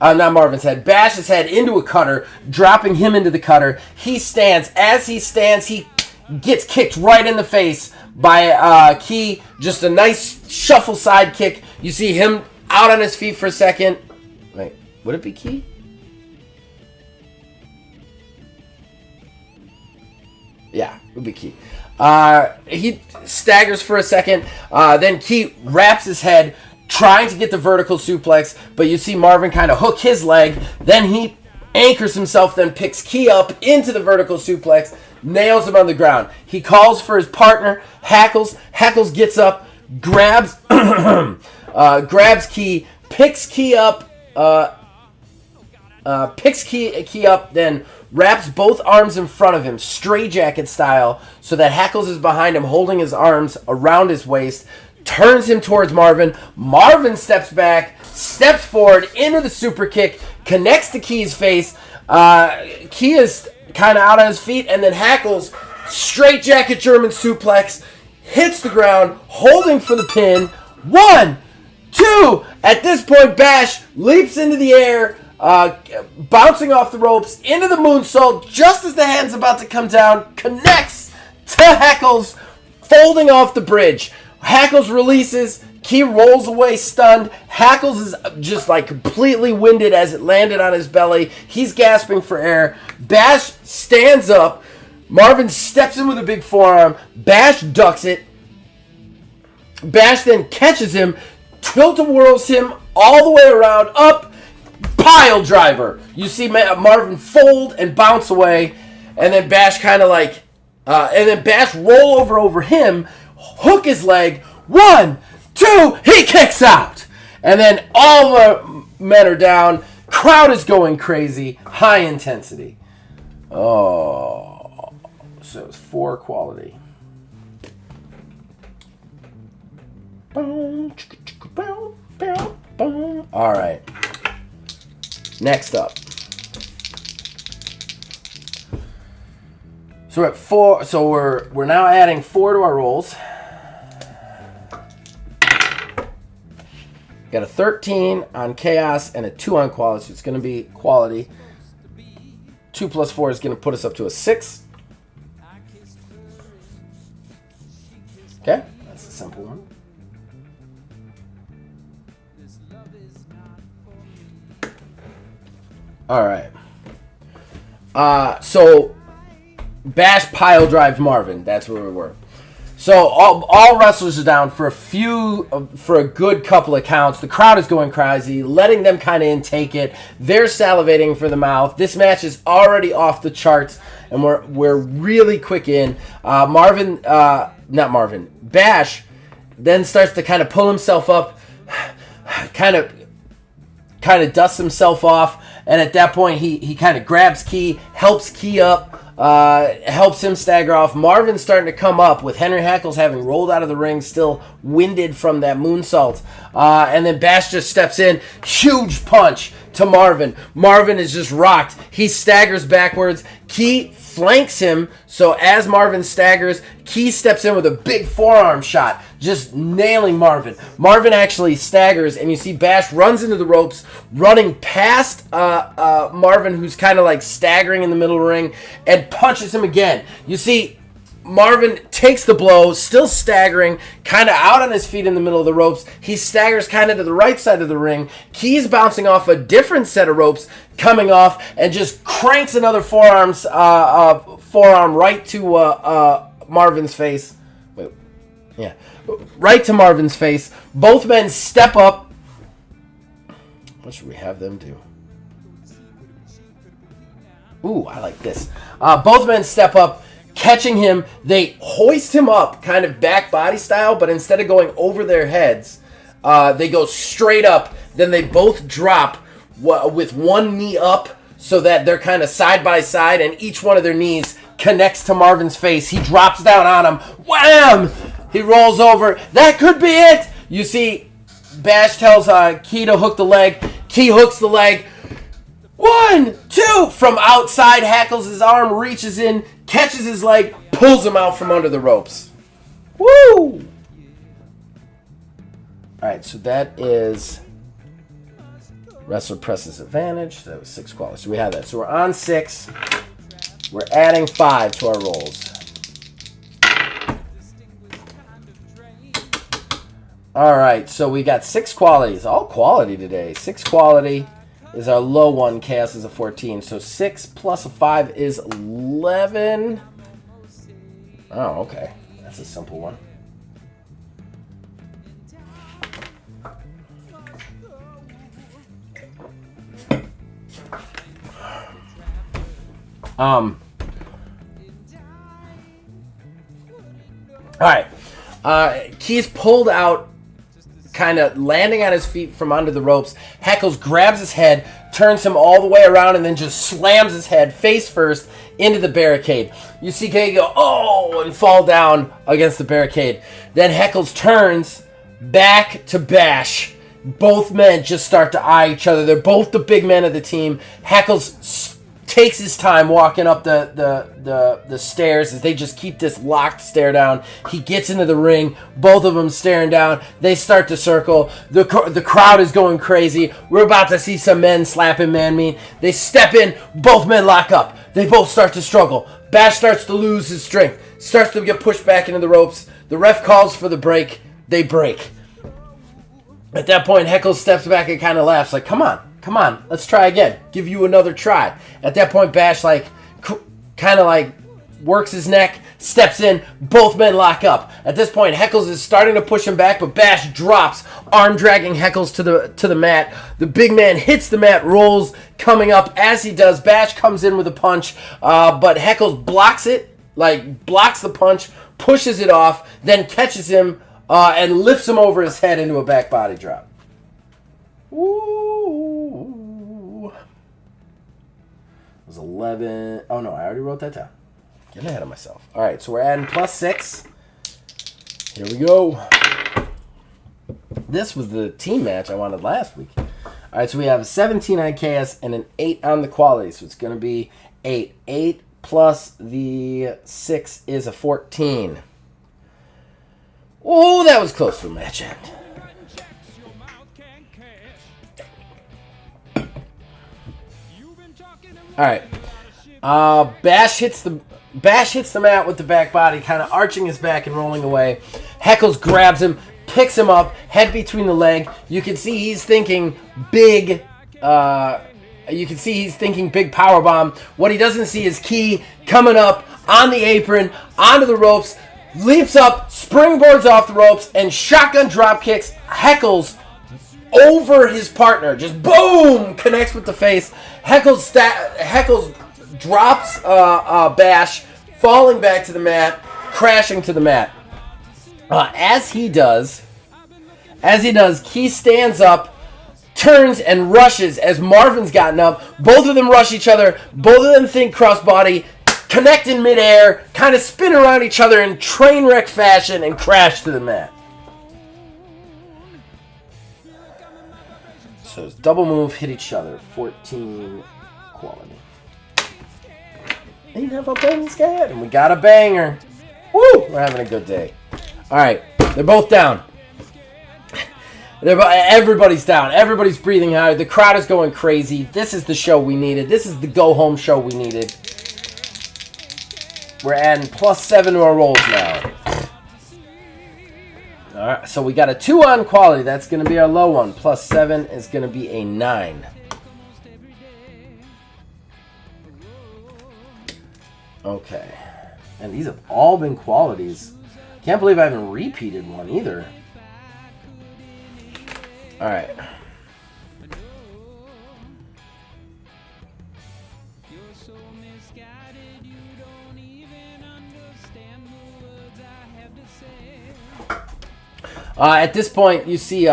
into a cutter, dropping him into the cutter. He stands. As he stands, he gets kicked right in the face by Key. Just a nice shuffle side kick. You see him out on his feet for a second. Wait, would it be Key? Yeah, it would be Key. He staggers for a second. Then Key wraps his head, trying to get the vertical suplex, but you see Marvin kind of hook his leg. Then he anchors himself, then picks Key up into the vertical suplex, nails him on the ground. He calls for his partner, Hackles. Hackles gets up, grabs grabs Key, picks Key up picks Key up, then wraps both arms in front of him, straitjacket style, so that Hackles is behind him, holding his arms around his waist, turns him towards Marvin. Marvin steps back, steps forward into the super kick, connects to Key's face. Key is kind of out on his feet, and then Hackles, straitjacket German suplex, hits the ground, holding for the pin. 1, 2. At this point, Bash leaps into the air, bouncing off the ropes into the moonsault. Just as the hand's about to come down, connects to Hackles, folding off the bridge. Hackles releases. Key rolls away stunned. Hackles is just like completely winded as it landed on his belly. He's gasping for air. Bash stands up. Marvin steps in with a big forearm. Bash ducks it. Bash then catches him, tilt-a-whirls him all the way around, up, pile driver. You see Marvin fold and bounce away, and then Bash kind of like, and then Bash roll over him, hook his leg. 1, 2, he kicks out. And then all the men are down. Crowd is going crazy. High intensity. Oh, so it's 4 quality. All right. Next up. So we're at 4. So we're now adding 4 to our rolls. Got a 13 on Chaos and a 2 on Quality. So it's going to be Quality. 2 plus 4 is going to put us up to a 6. Okay, that's a simple one. All right. So Bash pile drives Marvin. That's where we were. So all wrestlers are down for a good couple of counts. The crowd is going crazy, letting them kind of intake it. They're salivating for the mouth. This match is already off the charts, and we're really quick in. Bash then starts to kind of pull himself up, kind of dusts himself off, and at that point he kind of grabs Key, helps Key up. Helps him stagger off. Marvin's starting to come up with Henry Hackles having rolled out of the ring, still winded from that moonsault. And then Bash just steps in. Huge punch to Marvin. Marvin is just rocked. He staggers backwards. Key flanks him. So as Marvin staggers, Key steps in with a big forearm shot, just nailing Marvin. Marvin actually staggers, and you see Bash runs into the ropes, running past Marvin, who's kind of like staggering in the middle of the ring, and punches him again. You see Marvin takes the blow, still staggering, kind of out on his feet in the middle of the ropes. He staggers kind of to the right side of the ring. Key's bouncing off a different set of ropes, coming off, and just cranks another forearm right to Marvin's face. Wait, yeah, right to Marvin's face. Both men step up. What should we have them do? Ooh, I like this. Both men step up, catching him. They hoist him up, kind of back body style, but instead of going over their heads, they go straight up. Then they both drop with one knee up, so that they're kind of side by side, and each one of their knees connects to Marvin's face. He drops down on him. Wham! He rolls over. That could be it. You see, Bash tells Key to hook the leg. Key hooks the leg. 1, 2! From outside, Hackles his arm, reaches in, catches his leg, pulls him out from under the ropes. Woo! Alright, so that is wrestler presses advantage. That was 6 quality. So we have that. So we're on 6. We're adding 5 to our rolls. Alright, so we got 6 qualities. All quality today. 6 quality is our low one. Chaos is a 14. So 6 plus a 5 is 11. Oh, okay. That's a simple one. All right. Key's pulled out kind of landing on his feet from under the ropes. Heckles grabs his head, turns him all the way around, and then just slams his head face first into the barricade. You see Kay go, oh, and fall down against the barricade. Then Heckles turns back to Bash. Both men just start to eye each other. They're both the big men of the team. Heckles takes his time walking up the stairs as they just keep this locked stare down. He gets into the ring, both of them staring down. They start to circle. The crowd is going crazy. We're about to see some men slapping man mean. They step in, both men lock up. They both start to struggle. Bash starts to lose his strength, starts to get pushed back into the ropes. The ref calls for the break. They break. At that point, Heckles steps back and kind of laughs like, come on, let's try again. Give you another try. At that point, Bash kind of works his neck, steps in, both men lock up. At this point, Heckles is starting to push him back, but Bash drops, arm dragging Heckles to the mat. The big man hits the mat, rolls, coming up. As he does, Bash comes in with a punch, but Heckles blocks it, blocks the punch, pushes it off, then catches him and lifts him over his head into a back body drop. Ooh. It was 11. Oh, no, I already wrote that down. Getting ahead of myself. All right, so we're adding +6. Here we go. This was the team match I wanted last week. All right, so we have a 17 on KS and an 8 on the quality, so it's going to be 8. 8 plus the 6 is a 14. Oh, that was close to a match end. All right. Bash hits the mat with the back body, kind of arching his back and rolling away. Heckles grabs him, picks him up, head between the leg. You can see he's thinking big. Big power bomb. What he doesn't see is Key coming up on the apron, onto the ropes, leaps up, springboards off the ropes, and shotgun drop kicks Heckles over his partner. Just boom! Connects with the face. Heckles drops Bash, falling back to the mat, crashing to the mat. As he does, Key stands up, turns and rushes as Marvin's gotten up. Both of them rush each other. Both of them think crossbody, connect in midair, kind of spin around each other in train wreck fashion, and crash to the mat. So it's double move, hit each other. 14 quality. Ain't have a bang scat. And we got a banger. Woo! We're having a good day. Alright, they're both down. Everybody's down. Everybody's breathing hard. The crowd is going crazy. This is the show we needed. This is the go-home show we needed. We're adding +7 to our rolls now. Alright, so we got a 2 on quality. That's going to be our low one. +7 is going to be a 9. Okay. And these have all been qualities. Can't believe I haven't repeated one either. Alright. At this point, you see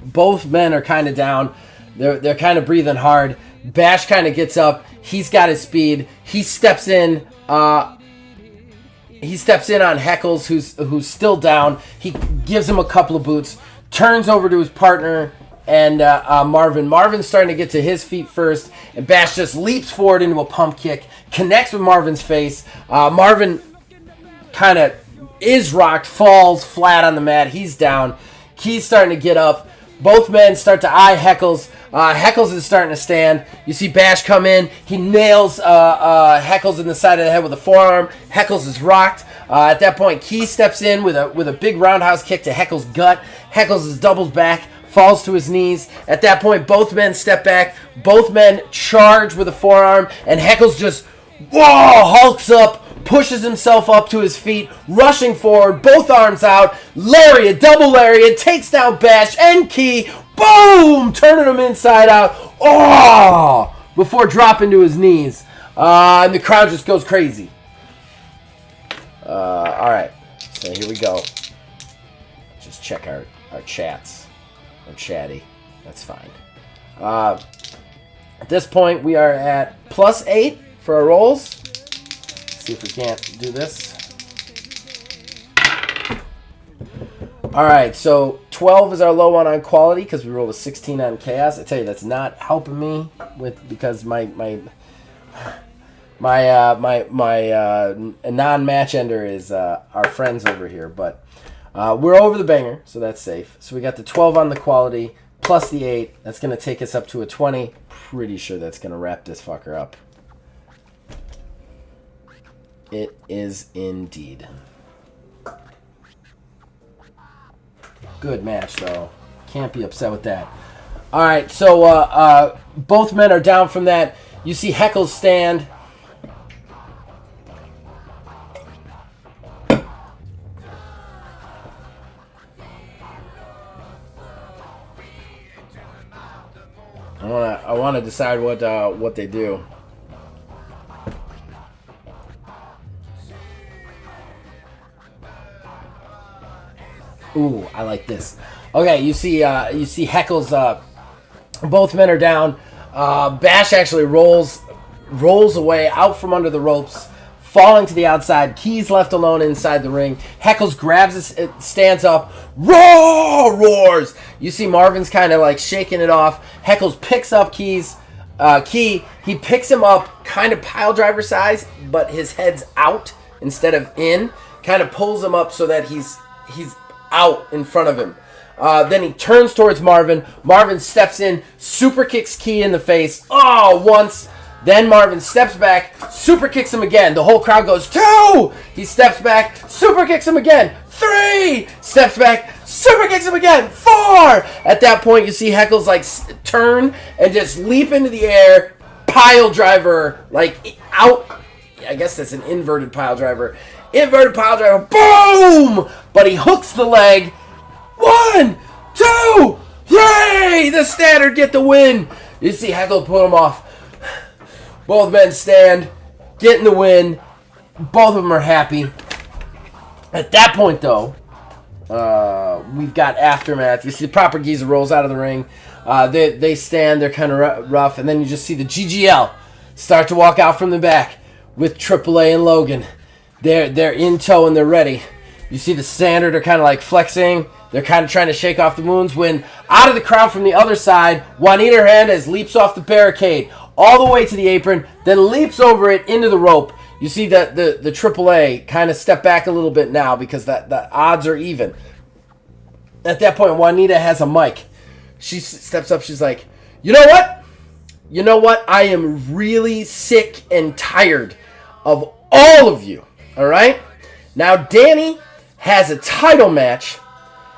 both men are kind of down. They're kind of breathing hard. Bash kind of gets up. He's got his speed. He steps in. He steps in on Heckles, who's still down. He gives him a couple of boots. Turns over to his partner and Marvin. Marvin's starting to get to his feet first, and Bash just leaps forward into a pump kick. Connects with Marvin's face. Marvin kind of is rocked, falls flat on the mat. He's down. Key's starting to get up. Both men start to eye Heckles. Heckles is starting to stand. You see Bash come in. He nails Heckles in the side of the head with a forearm. Heckles is rocked. At that point, Key steps in with a big roundhouse kick to Heckles' gut. Heckles is doubles back, falls to his knees. At that point, both men step back. Both men charge with a forearm, and Heckles just hulks up, pushes himself up to his feet, rushing forward, both arms out, lariat, double lariat, takes down Bash and Key, boom, turning him inside out, before dropping to his knees, and the crowd just goes crazy. Alright, so here we go. Just check our our chats. Or chatty. That's fine. At this point, we are at +8 for our rolls. Let's see if we can't do this. Alright, so 12 is our low one on quality because we rolled a 16 on chaos. I tell you, that's not helping me with because my non-match ender is our friends over here. But we're over the banger, so that's safe. So we got the 12 on the quality plus the 8. That's going to take us up to a 20. Pretty sure that's going to wrap this fucker up. It is indeed. Good match, though. Can't be upset with that. All right, so both men are down from that. You see Heckles stand. I want to decide what they do. Ooh, I like this. Okay, you see Heckles. Both men are down. Bash actually rolls away out from under the ropes, falling to the outside. Keys left alone inside the ring. Heckles grabs it, stands up, roars. You see Marvin's kind of like shaking it off. Heckles picks up Key. He picks him up, kind of pile driver size, but his head's out instead of in. Kind of pulls him up so that he's out in front of him. Then he turns towards Marvin. Marvin steps in, super kicks Key in the face. Once. Then Marvin steps back, super kicks him again. The whole crowd goes, 2! He steps back, super kicks him again. 3! Steps back, super kicks him again. 4! At that point, you see Heckles like turn and just leap into the air. Pile driver, like out. I guess that's an inverted pile driver. Inverted pile driver, boom! But he hooks the leg. 1, 2, 3! The Standard get the win. You see Heckle put him off. Both men stand, getting the win. Both of them are happy. At that point, though, we've got aftermath. You see the Proper Geezer rolls out of the ring. They stand, they're kind of rough, and then you just see the GGL start to walk out from the back with AAA and Logan. They're in tow and they're ready. You see the Standard are kind of like flexing. They're kind of trying to shake off the wounds when out of the crowd from the other side, Juanita Hernandez leaps off the barricade all the way to the apron, then leaps over it into the rope. You see that the AAA kind of step back a little bit now because the odds are even. At that point, Juanita has a mic. She steps up. She's like, You know what? I am really sick and tired of all of you. All right? Now, Danny has a title match.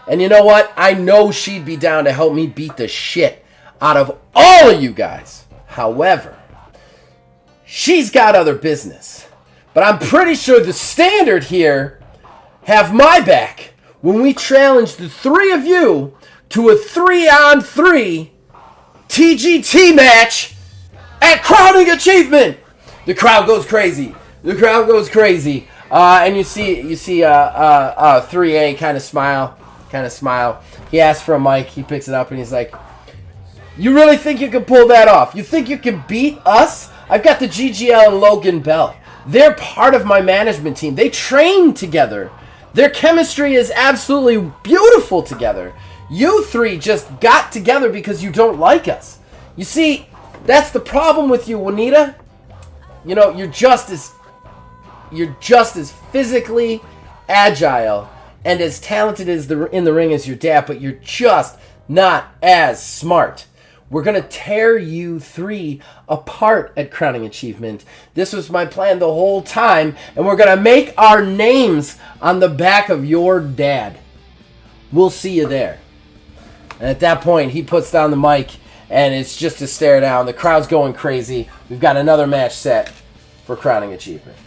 And you know what? I know she'd be down to help me beat the shit out of all of you guys. However, she's got other business. But I'm pretty sure the Standard here have my back when we challenge the three of you to a 3-on-3 TGT match at Crowning Achievement. The crowd goes crazy. And you see 3A kind of smile. He asks for a mic. He picks it up and he's like, "You really think you can pull that off? You think you can beat us? I've got the GGL and Logan Bell. They're part of my management team. They train together. Their chemistry is absolutely beautiful together. You three just got together because you don't like us. You see, that's the problem with you, Juanita. You know, you're just as physically agile and as talented as in the ring as your dad, but you're just not as smart. We're going to tear you three apart at Crowning Achievement. This was my plan the whole time, and we're going to make our names on the back of your dad. We'll see you there." And at that point, he puts down the mic, and it's just a stare down. The crowd's going crazy. We've got another match set for Crowning Achievement.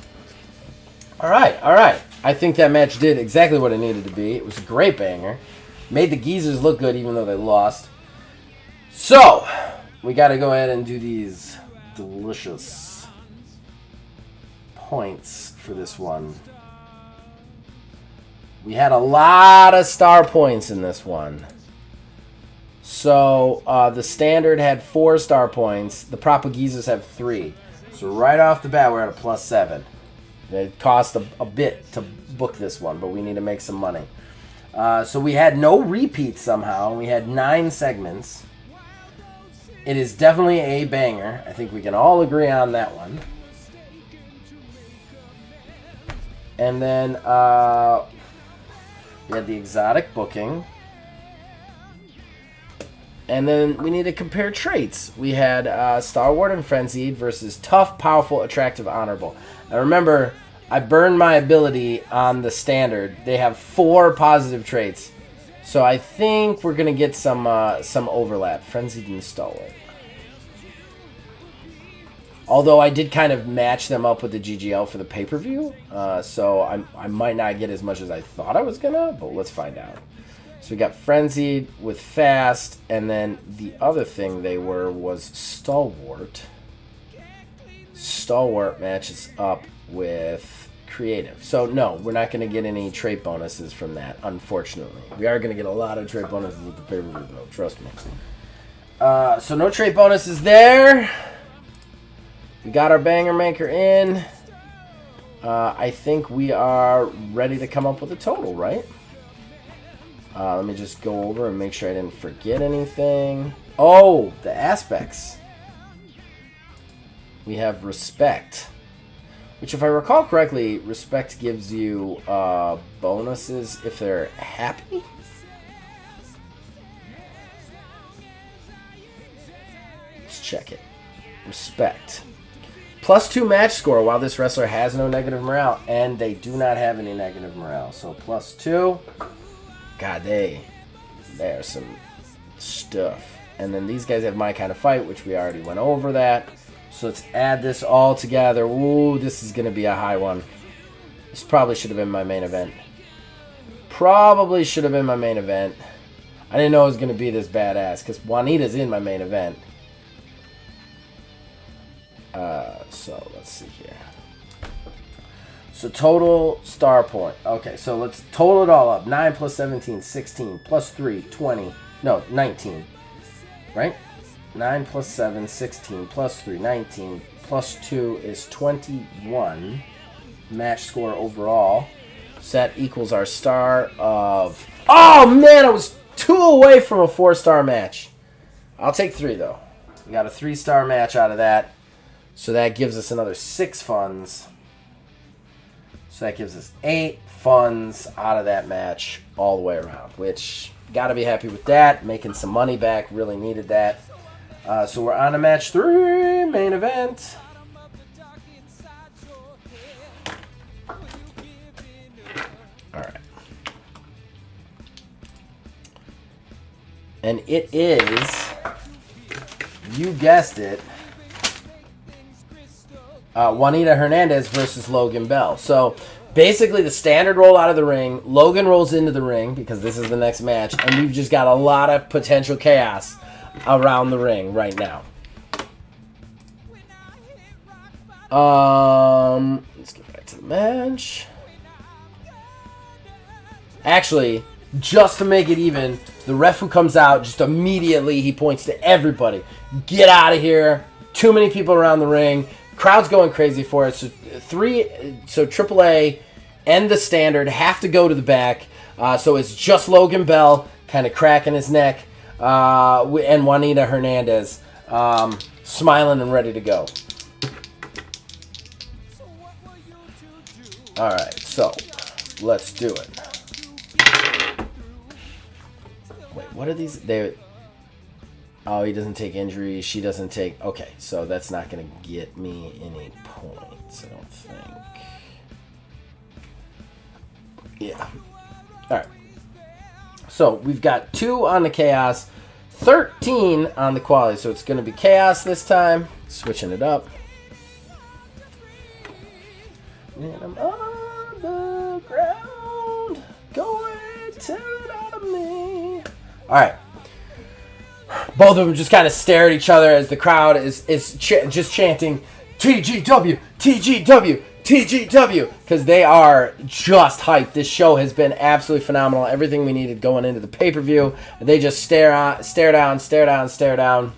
All right. I think that match did exactly what it needed to be. It was a great banger. Made the Geezers look good even though they lost. So, we got to go ahead and do these delicious points for this one. We had a lot of star points in this one. So the standard had 4 star points. The Propagizas have 3. So right off the bat, we're at a +7. It cost a bit to book this one, but we need to make some money. So we had no repeats somehow. We had 9 segments. It is definitely a banger. I think we can all agree on that one. And then we had the exotic booking. And then we need to compare traits. We had Stalwart and Frenzied versus Tough, Powerful, Attractive, Honorable. Now remember, I burned my ability on the standard. They have 4 positive traits. So I think we're going to get some overlap. Frenzied and Stalwart. Although I did kind of match them up with the GGL for the pay-per-view. So I might not get as much as I thought I was going to, but let's find out. So we got Frenzied with Fast, and then the other thing they were was Stalwart. Stalwart matches up with Creative. So no, we're not going to get any trait bonuses from that, unfortunately. We are going to get a lot of trait bonuses with the pay-per-view, though, trust me. So no trait bonuses there. We got our banger maker in. I think we are ready to come up with a total, right? Let me just go over and make sure I didn't forget anything. Oh, the aspects. We have respect, which, if I recall correctly, respect gives you bonuses if they're happy. Let's check it. Respect. +2 match score while this wrestler has no negative morale, and they do not have any negative morale. So +2. God, they're some stuff. And then these guys have My Kind of Fight, which we already went over that. So let's add this all together. Ooh, this is going to be a high one. This probably should have been my main event. Probably should have been my main event. I didn't know it was going to be this badass, because Juanita's in my main event. So let's see here. So total star point. Okay, so let's total it all up. 9 plus 17, 16, plus 3, 20. No, 19. Right? 9 plus 7, 16, plus 3, 19. Plus 2 is 21. Match score overall. So that equals our star of... Oh, man, I was 2 away from a 4-star match. I'll take 3, though. We got a 3-star match out of that. So that gives us another 6 funds. So that gives us 8 funds out of that match all the way around, which, got to be happy with that. Making some money back, really needed that. So we're on to match 3, main event. All right. And it is, you guessed it, Juanita Hernandez versus Logan Bell. So basically the standard roll out of the ring. Logan rolls into the ring because this is the next match. And we've just got a lot of potential chaos around the ring right now. Let's get back to the match. Actually, just to make it even, the ref who comes out, just immediately he points to everybody. Get out of here. Too many people around the ring. Crowd's going crazy for it. So AAA and the standard have to go to the back. So it's just Logan Bell kind of cracking his neck, and Juanita Hernandez smiling and ready to go. All right, so let's do it. Wait, what are these? Oh, he doesn't take injuries. She doesn't take... Okay, so that's not going to get me any points, I don't think. Yeah. All right. So we've got 2 on the Chaos, 13 on the Quality. So it's going to be Chaos this time. Switching it up. And I'm on the ground. Going to it out of me. All right. Both of them just kind of stare at each other as the crowd is just chanting TGW, TGW, TGW, because they are just hyped. This show has been absolutely phenomenal. Everything we needed going into the pay-per-view. They just stare down.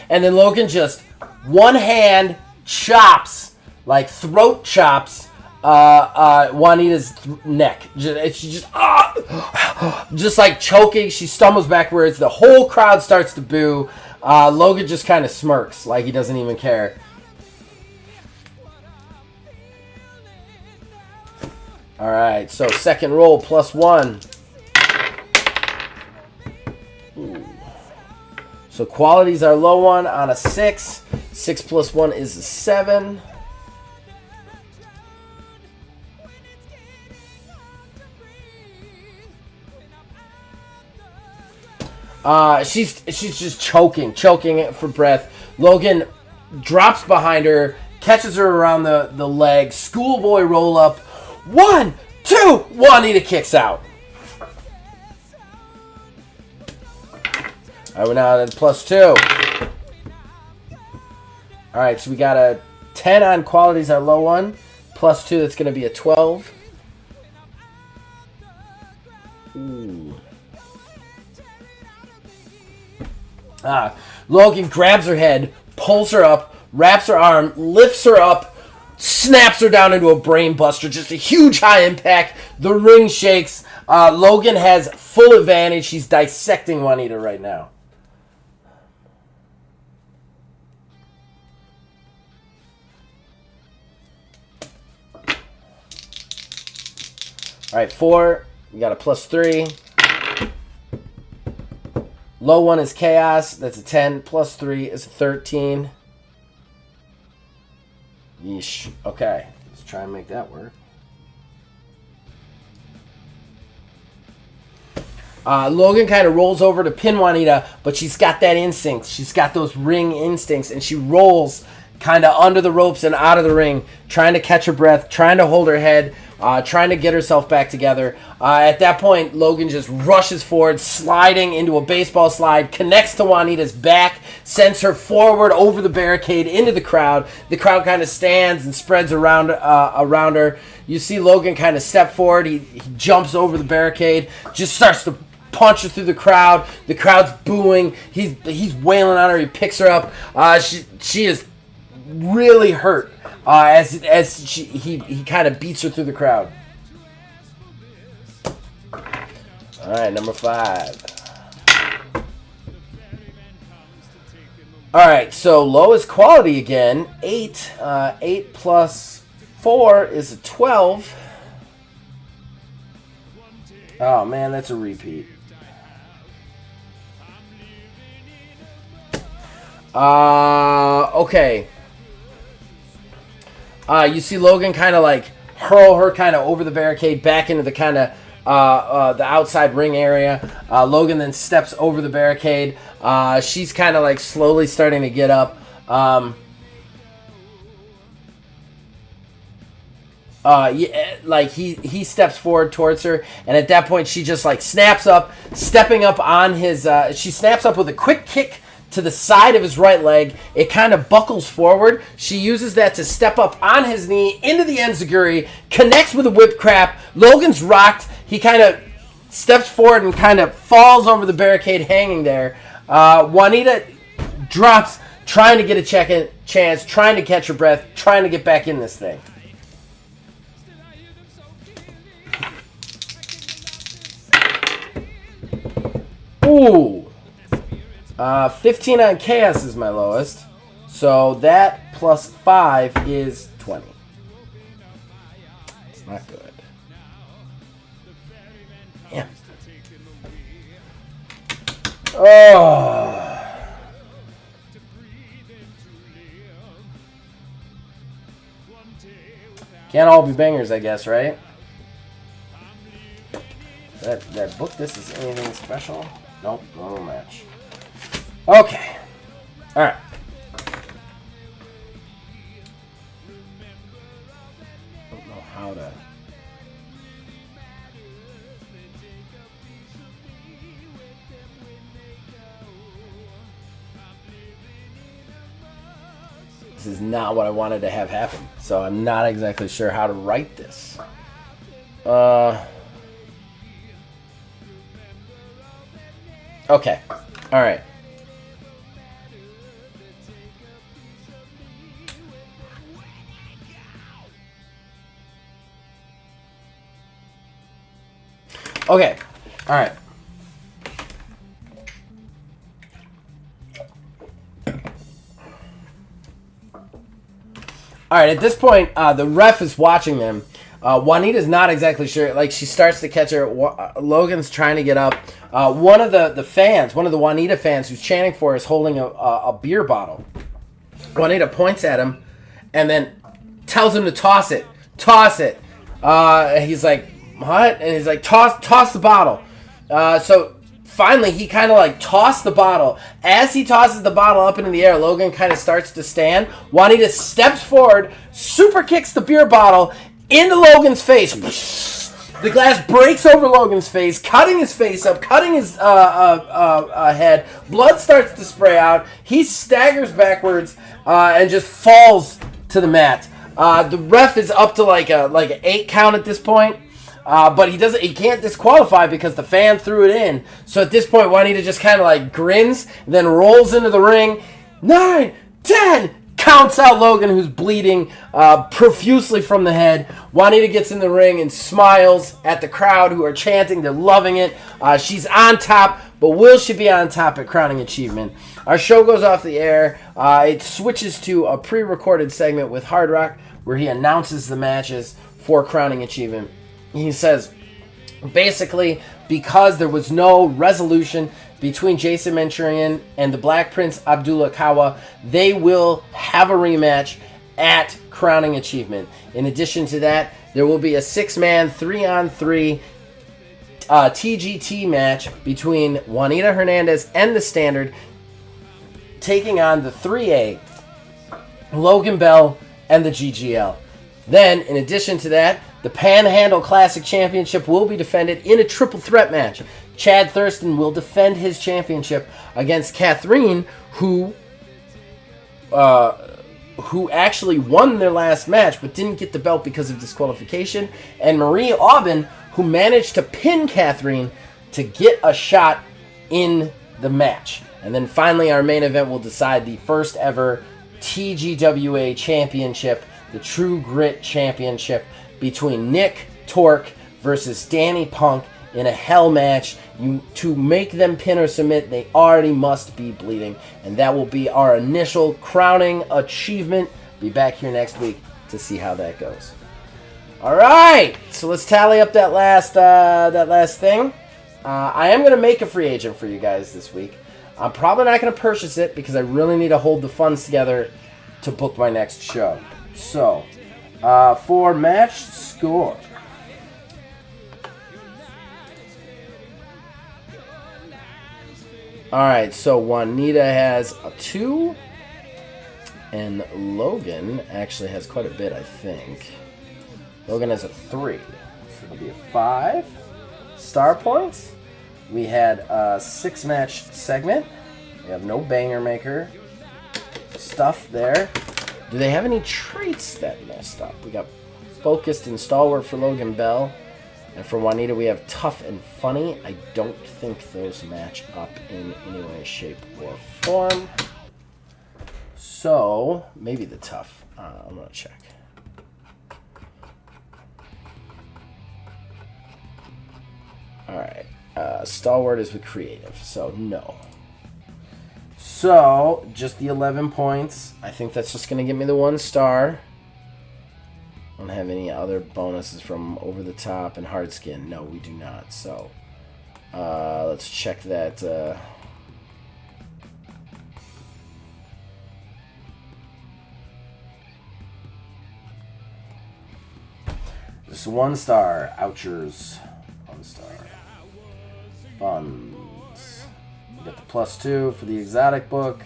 And then Logan just one hand chops, like throat chops, Juanita's neck. She's just like choking. She stumbles backwards. The whole crowd starts to boo. Logan just kind of smirks like he doesn't even care. All right, so second roll +1. Ooh. So qualities are low one on a 6. 6 + 1 is a 7. She's just choking for breath. Logan drops behind her, catches her around the leg, schoolboy roll up. 1, 2, Juanita kicks out. All right, we're now at +2. All right, so we got a 10 on qualities, our low one. +2, that's going to be a 12. Ooh. Logan grabs her head, pulls her up, wraps her arm, lifts her up, snaps her down into a brain buster. Just a huge high impact. The ring shakes. Logan has full advantage. He's dissecting Juanita right now. All right, 4. We got a +3. Low one is chaos. That's a 10. +3 is a 13. Yeesh. Okay. Let's try and make that work. Logan kind of rolls over to pin Juanita, but she's got that instinct. She's got those ring instincts, and she rolls kind of under the ropes and out of the ring, trying to catch her breath, trying to hold her head, trying to get herself back together. At that point, Logan just rushes forward, sliding into a baseball slide, connects to Juanita's back, sends her forward over the barricade into the crowd. The crowd kind of stands and spreads around her. You see Logan kind of step forward. He jumps over the barricade, just starts to punch her through the crowd. The crowd's booing. He's wailing on her. He picks her up. She is really hurt as he kind of beats her through the crowd. All right, number 5. All right, so lowest quality again, 8. 8 + 4 is a 12. Oh man, that's a repeat. Okay. You see Logan kind of like hurl her kind of over the barricade back into the kind of the outside ring area. Logan then steps over the barricade. She's kind of like slowly starting to get up. Like he steps forward towards her, and at that point she just like snaps up, stepping up on his. She snaps up with a quick kick to the side of his right leg. It kind of buckles forward. She uses that to step up on his knee into the enziguri, connects with a whip crap. Logan's rocked. He kind of steps forward and kind of falls over the barricade hanging there. Juanita drops, trying to get a chance, trying to catch her breath, trying to get back in this thing. Ooh. 15 on chaos is my lowest. So that +5 is 20. It's not good. Yeah. Oh. Can't all be bangers, I guess, right? That book, this is anything special? Nope, normal match. Okay. Alright. Don't know how to. This is not what I wanted to have happen. So I'm not exactly sure how to write this. Okay. All right. Okay. All right. All right, at this point, the ref is watching them. Juanita's not exactly sure. Like, she starts to catch her. Logan's trying to get up. One of the fans, one of the Juanita fans who's chanting for her is holding a beer bottle. Juanita points at him and then tells him to toss it. Toss it. He's like, what? And he's like, toss the bottle. So finally, he kind of like tossed the bottle. As he tosses the bottle up into the air, Logan kind of starts to stand. Juanita steps forward, super kicks the beer bottle into Logan's face. The glass breaks over Logan's face, cutting his face up, cutting his head. Blood starts to spray out. He staggers backwards and just falls to the mat. The ref is up to like an 8 count at this point. But he can't disqualify because the fan threw it in. So at this point, Juanita just kind of like grins, then rolls into the ring. 9, 10, counts out Logan, who's bleeding profusely from the head. Juanita gets in the ring and smiles at the crowd who are chanting. They're loving it. She's on top, but will she be on top at Crowning Achievement? Our show goes off the air. It switches to a pre-recorded segment with Hard Rock where he announces the matches for Crowning Achievement. He says, basically, because there was no resolution between Jason Manchurian and the Black Prince Abdullah Kawa, they will have a rematch at Crowning Achievement. In addition to that, there will be a 6-man, 3-on-3 TGT match between Juanita Hernandez and the Standard, taking on the 3A, Logan Bell, and the GGL. Then, in addition to that, the Panhandle Classic Championship will be defended in a triple threat match. Chad Thurston will defend his championship against Catherine, who actually won their last match but didn't get the belt because of disqualification, and Marie Aubin, who managed to pin Catherine to get a shot in the match. And then finally, our main event will decide the first ever TGWA Championship, the True Grit Championship, between Nick Torque versus Danny Punk in a hell match. To make them pin or submit, they already must be bleeding. And that will be our initial Crowning Achievement. Be back here next week to see how that goes. All right, so let's tally up that last thing. I am going to make a free agent for you guys this week. I'm probably not going to purchase it because I really need to hold the funds together to book my next show. So, for match score, alright, so Juanita has a 2, and Logan actually has quite a bit, I think. Logan has a 3, so it'll be a 5. Star points, we had a 6-match segment. We have no banger maker stuff there. Do they have any traits that messed up? We got focused and stalwart for Logan Bell. And for Juanita, we have tough and funny. I don't think those match up in any way, shape, or form. So, maybe the tough. I'm going to check. Alright. Stalwart is with creative, so no. So, just the 11 points. I think that's just going to give me the 1 star. I don't have any other bonuses from Over the Top and Hard Skin. No, we do not. So, let's check that. Just 1 star. Ouchers. 1 star. Funds. We got the +2 for the exotic book.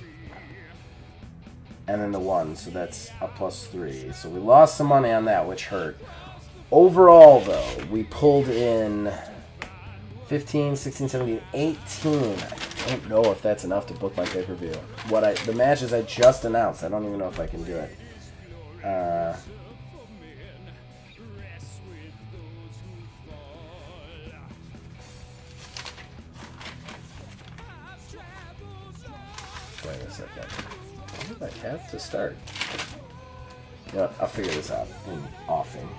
And then the 1, so that's a +3. So we lost some money on that, which hurt. Overall, though, we pulled in 15, 16, 17, 18. I don't know if that's enough to book my pay-per-view. The matches I just announced, I don't even know if I can do it. Wait a second. What did I have to start? You know what? I'll figure this out in offing.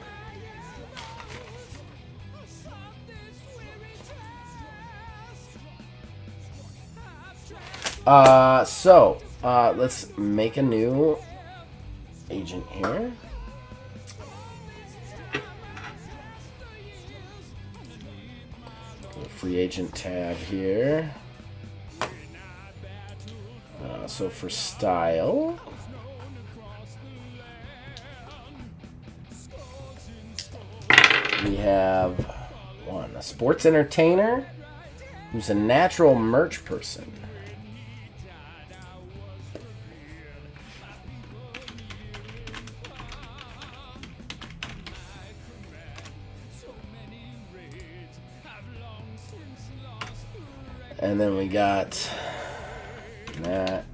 Let's make a new agent here. Go to free agent tab here. So for style, we have a sports entertainer who's a natural merch person. And then we got that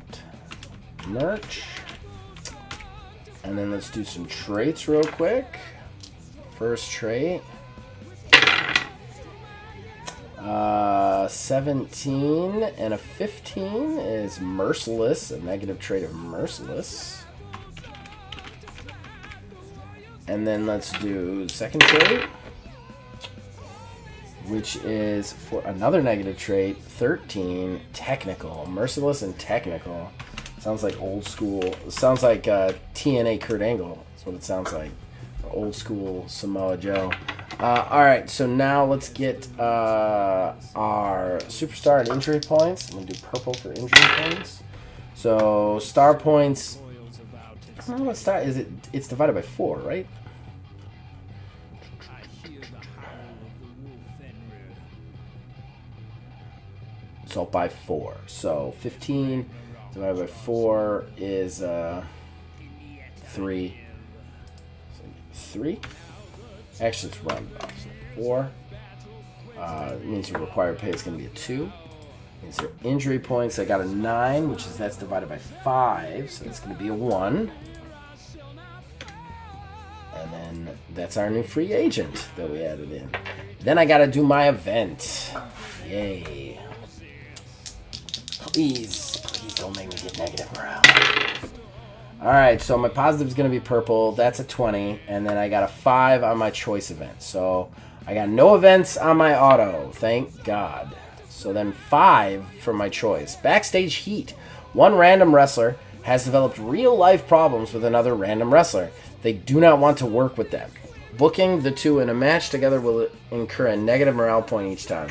merch. And then let's do some traits real quick. First trait. 17 and a 15 is merciless, a negative trait of merciless. And then let's do second trait, which is for another negative trait, 13, technical. Merciless and technical. Sounds like old school. Sounds like TNA Kurt Angle. That's what it sounds like. Old school Samoa Joe. Alright, so now let's get our superstar and injury points. I'm going to do purple for injury points. So, star points. I don't know what star is. It's divided by 4, right? So by 4. So 15 divided by 4 is 3. 3? Actually, it's rounded off. So 4. It means your required pay is going to be a 2. Means your injury points, I got a 9, which is that's divided by 5, so it's going to be a 1. And then that's our new free agent that we added in. Then I got to do my event. Yay. Please don't make me get negative morale. Alright, so my positive is going to be purple. That's a 20. And then I got a 5 on my choice event. So I got no events on my auto. Thank God. So then 5 for my choice. Backstage heat. One random wrestler has developed real-life problems with another random wrestler. They do not want to work with them. Booking the two in a match together will incur a negative morale point each time.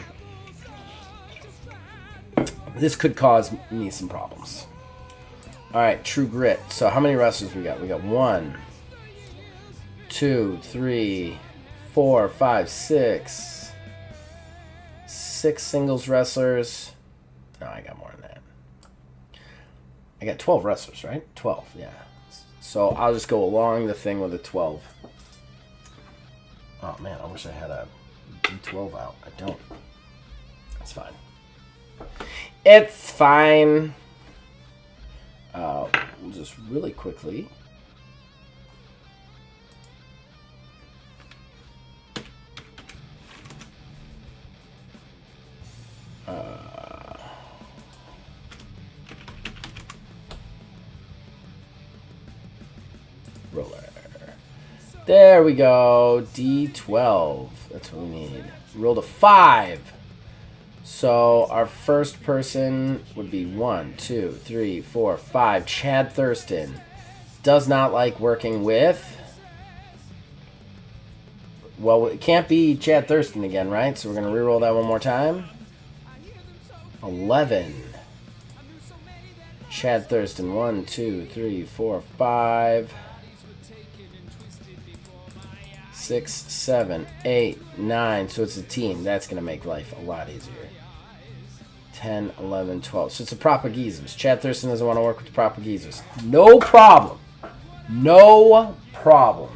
This could cause me some problems. Alright, True Grit. So how many wrestlers we got? We got 1, 2, 3, 4, 5, 6. 6 singles wrestlers. No, I got more than that. I got 12 wrestlers, right? 12, yeah. So I'll just go along the thing with a 12. Oh man, I wish I had a D12 out. I don't. That's fine. It's fine. We'll just really quickly. Roller. There we go. D12. That's what we need. Rolled a 5. So our first person would be 1, 2, 3, 4, 5. Chad Thurston does not like working with. Well, it can't be Chad Thurston again, right? So we're going to reroll that one more time. 11. Chad Thurston. 1, 2, 3, 4, 5. 6, 7, 8, 9. So it's a team. That's going to make life a lot easier. 10, 11, 12. So it's the proper geezers. Chad Thurston doesn't want to work with the proper geezers. No problem. No problem.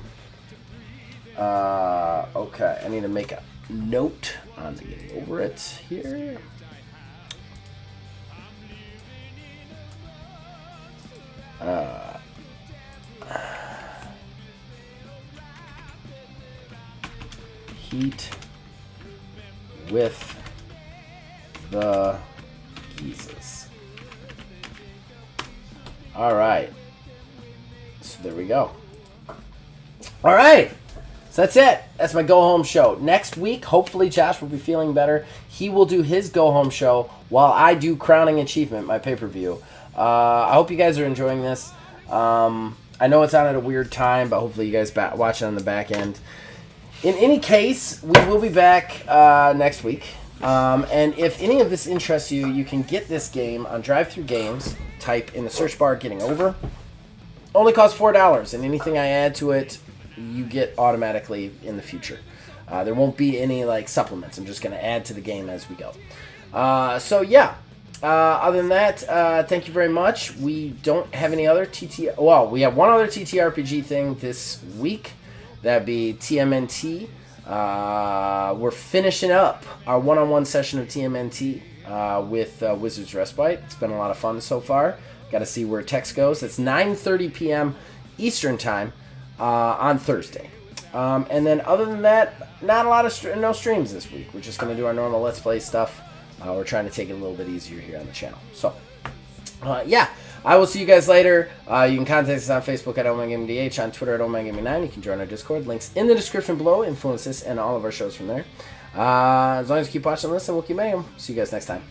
Okay, I need to make a note on to getting over it here. Heat with the Geezes. All right. So there we go. All right. So that's it. That's my go-home show. Next week, hopefully Josh will be feeling better. He will do his go-home show while I do Crowning Achievement, my pay-per-view. I hope you guys are enjoying this. I know it's on at a weird time, but hopefully you guys watch it on the back end. In any case, we will be back next week. And if any of this interests you, you can get this game on Drive-Thru Games. Type in the search bar "Getting Over." Only costs $4, and anything I add to it, you get automatically in the future. There won't be any like supplements. I'm just going to add to the game as we go. So yeah. Other than that, thank you very much. We don't have any other TT. Well, we have one other TTRPG thing this week. That'd be TMNT. We're finishing up our one-on-one session of TMNT with Wizard's Respite. It's been a lot of fun so far. Got to see where text goes. It's 9:30 p.m. Eastern time on Thursday. And then other than that, not a lot of no streams this week. We're just going to do our normal Let's Play stuff. We're trying to take it a little bit easier here on the channel. So, yeah. I will see you guys later. You can contact us on Facebook at OmegaMDH, on Twitter at OmegaMD9. You can join our Discord. Links in the description below. Influence this and all of our shows from there. As long as you keep watching this, we'll keep making them. See you guys next time.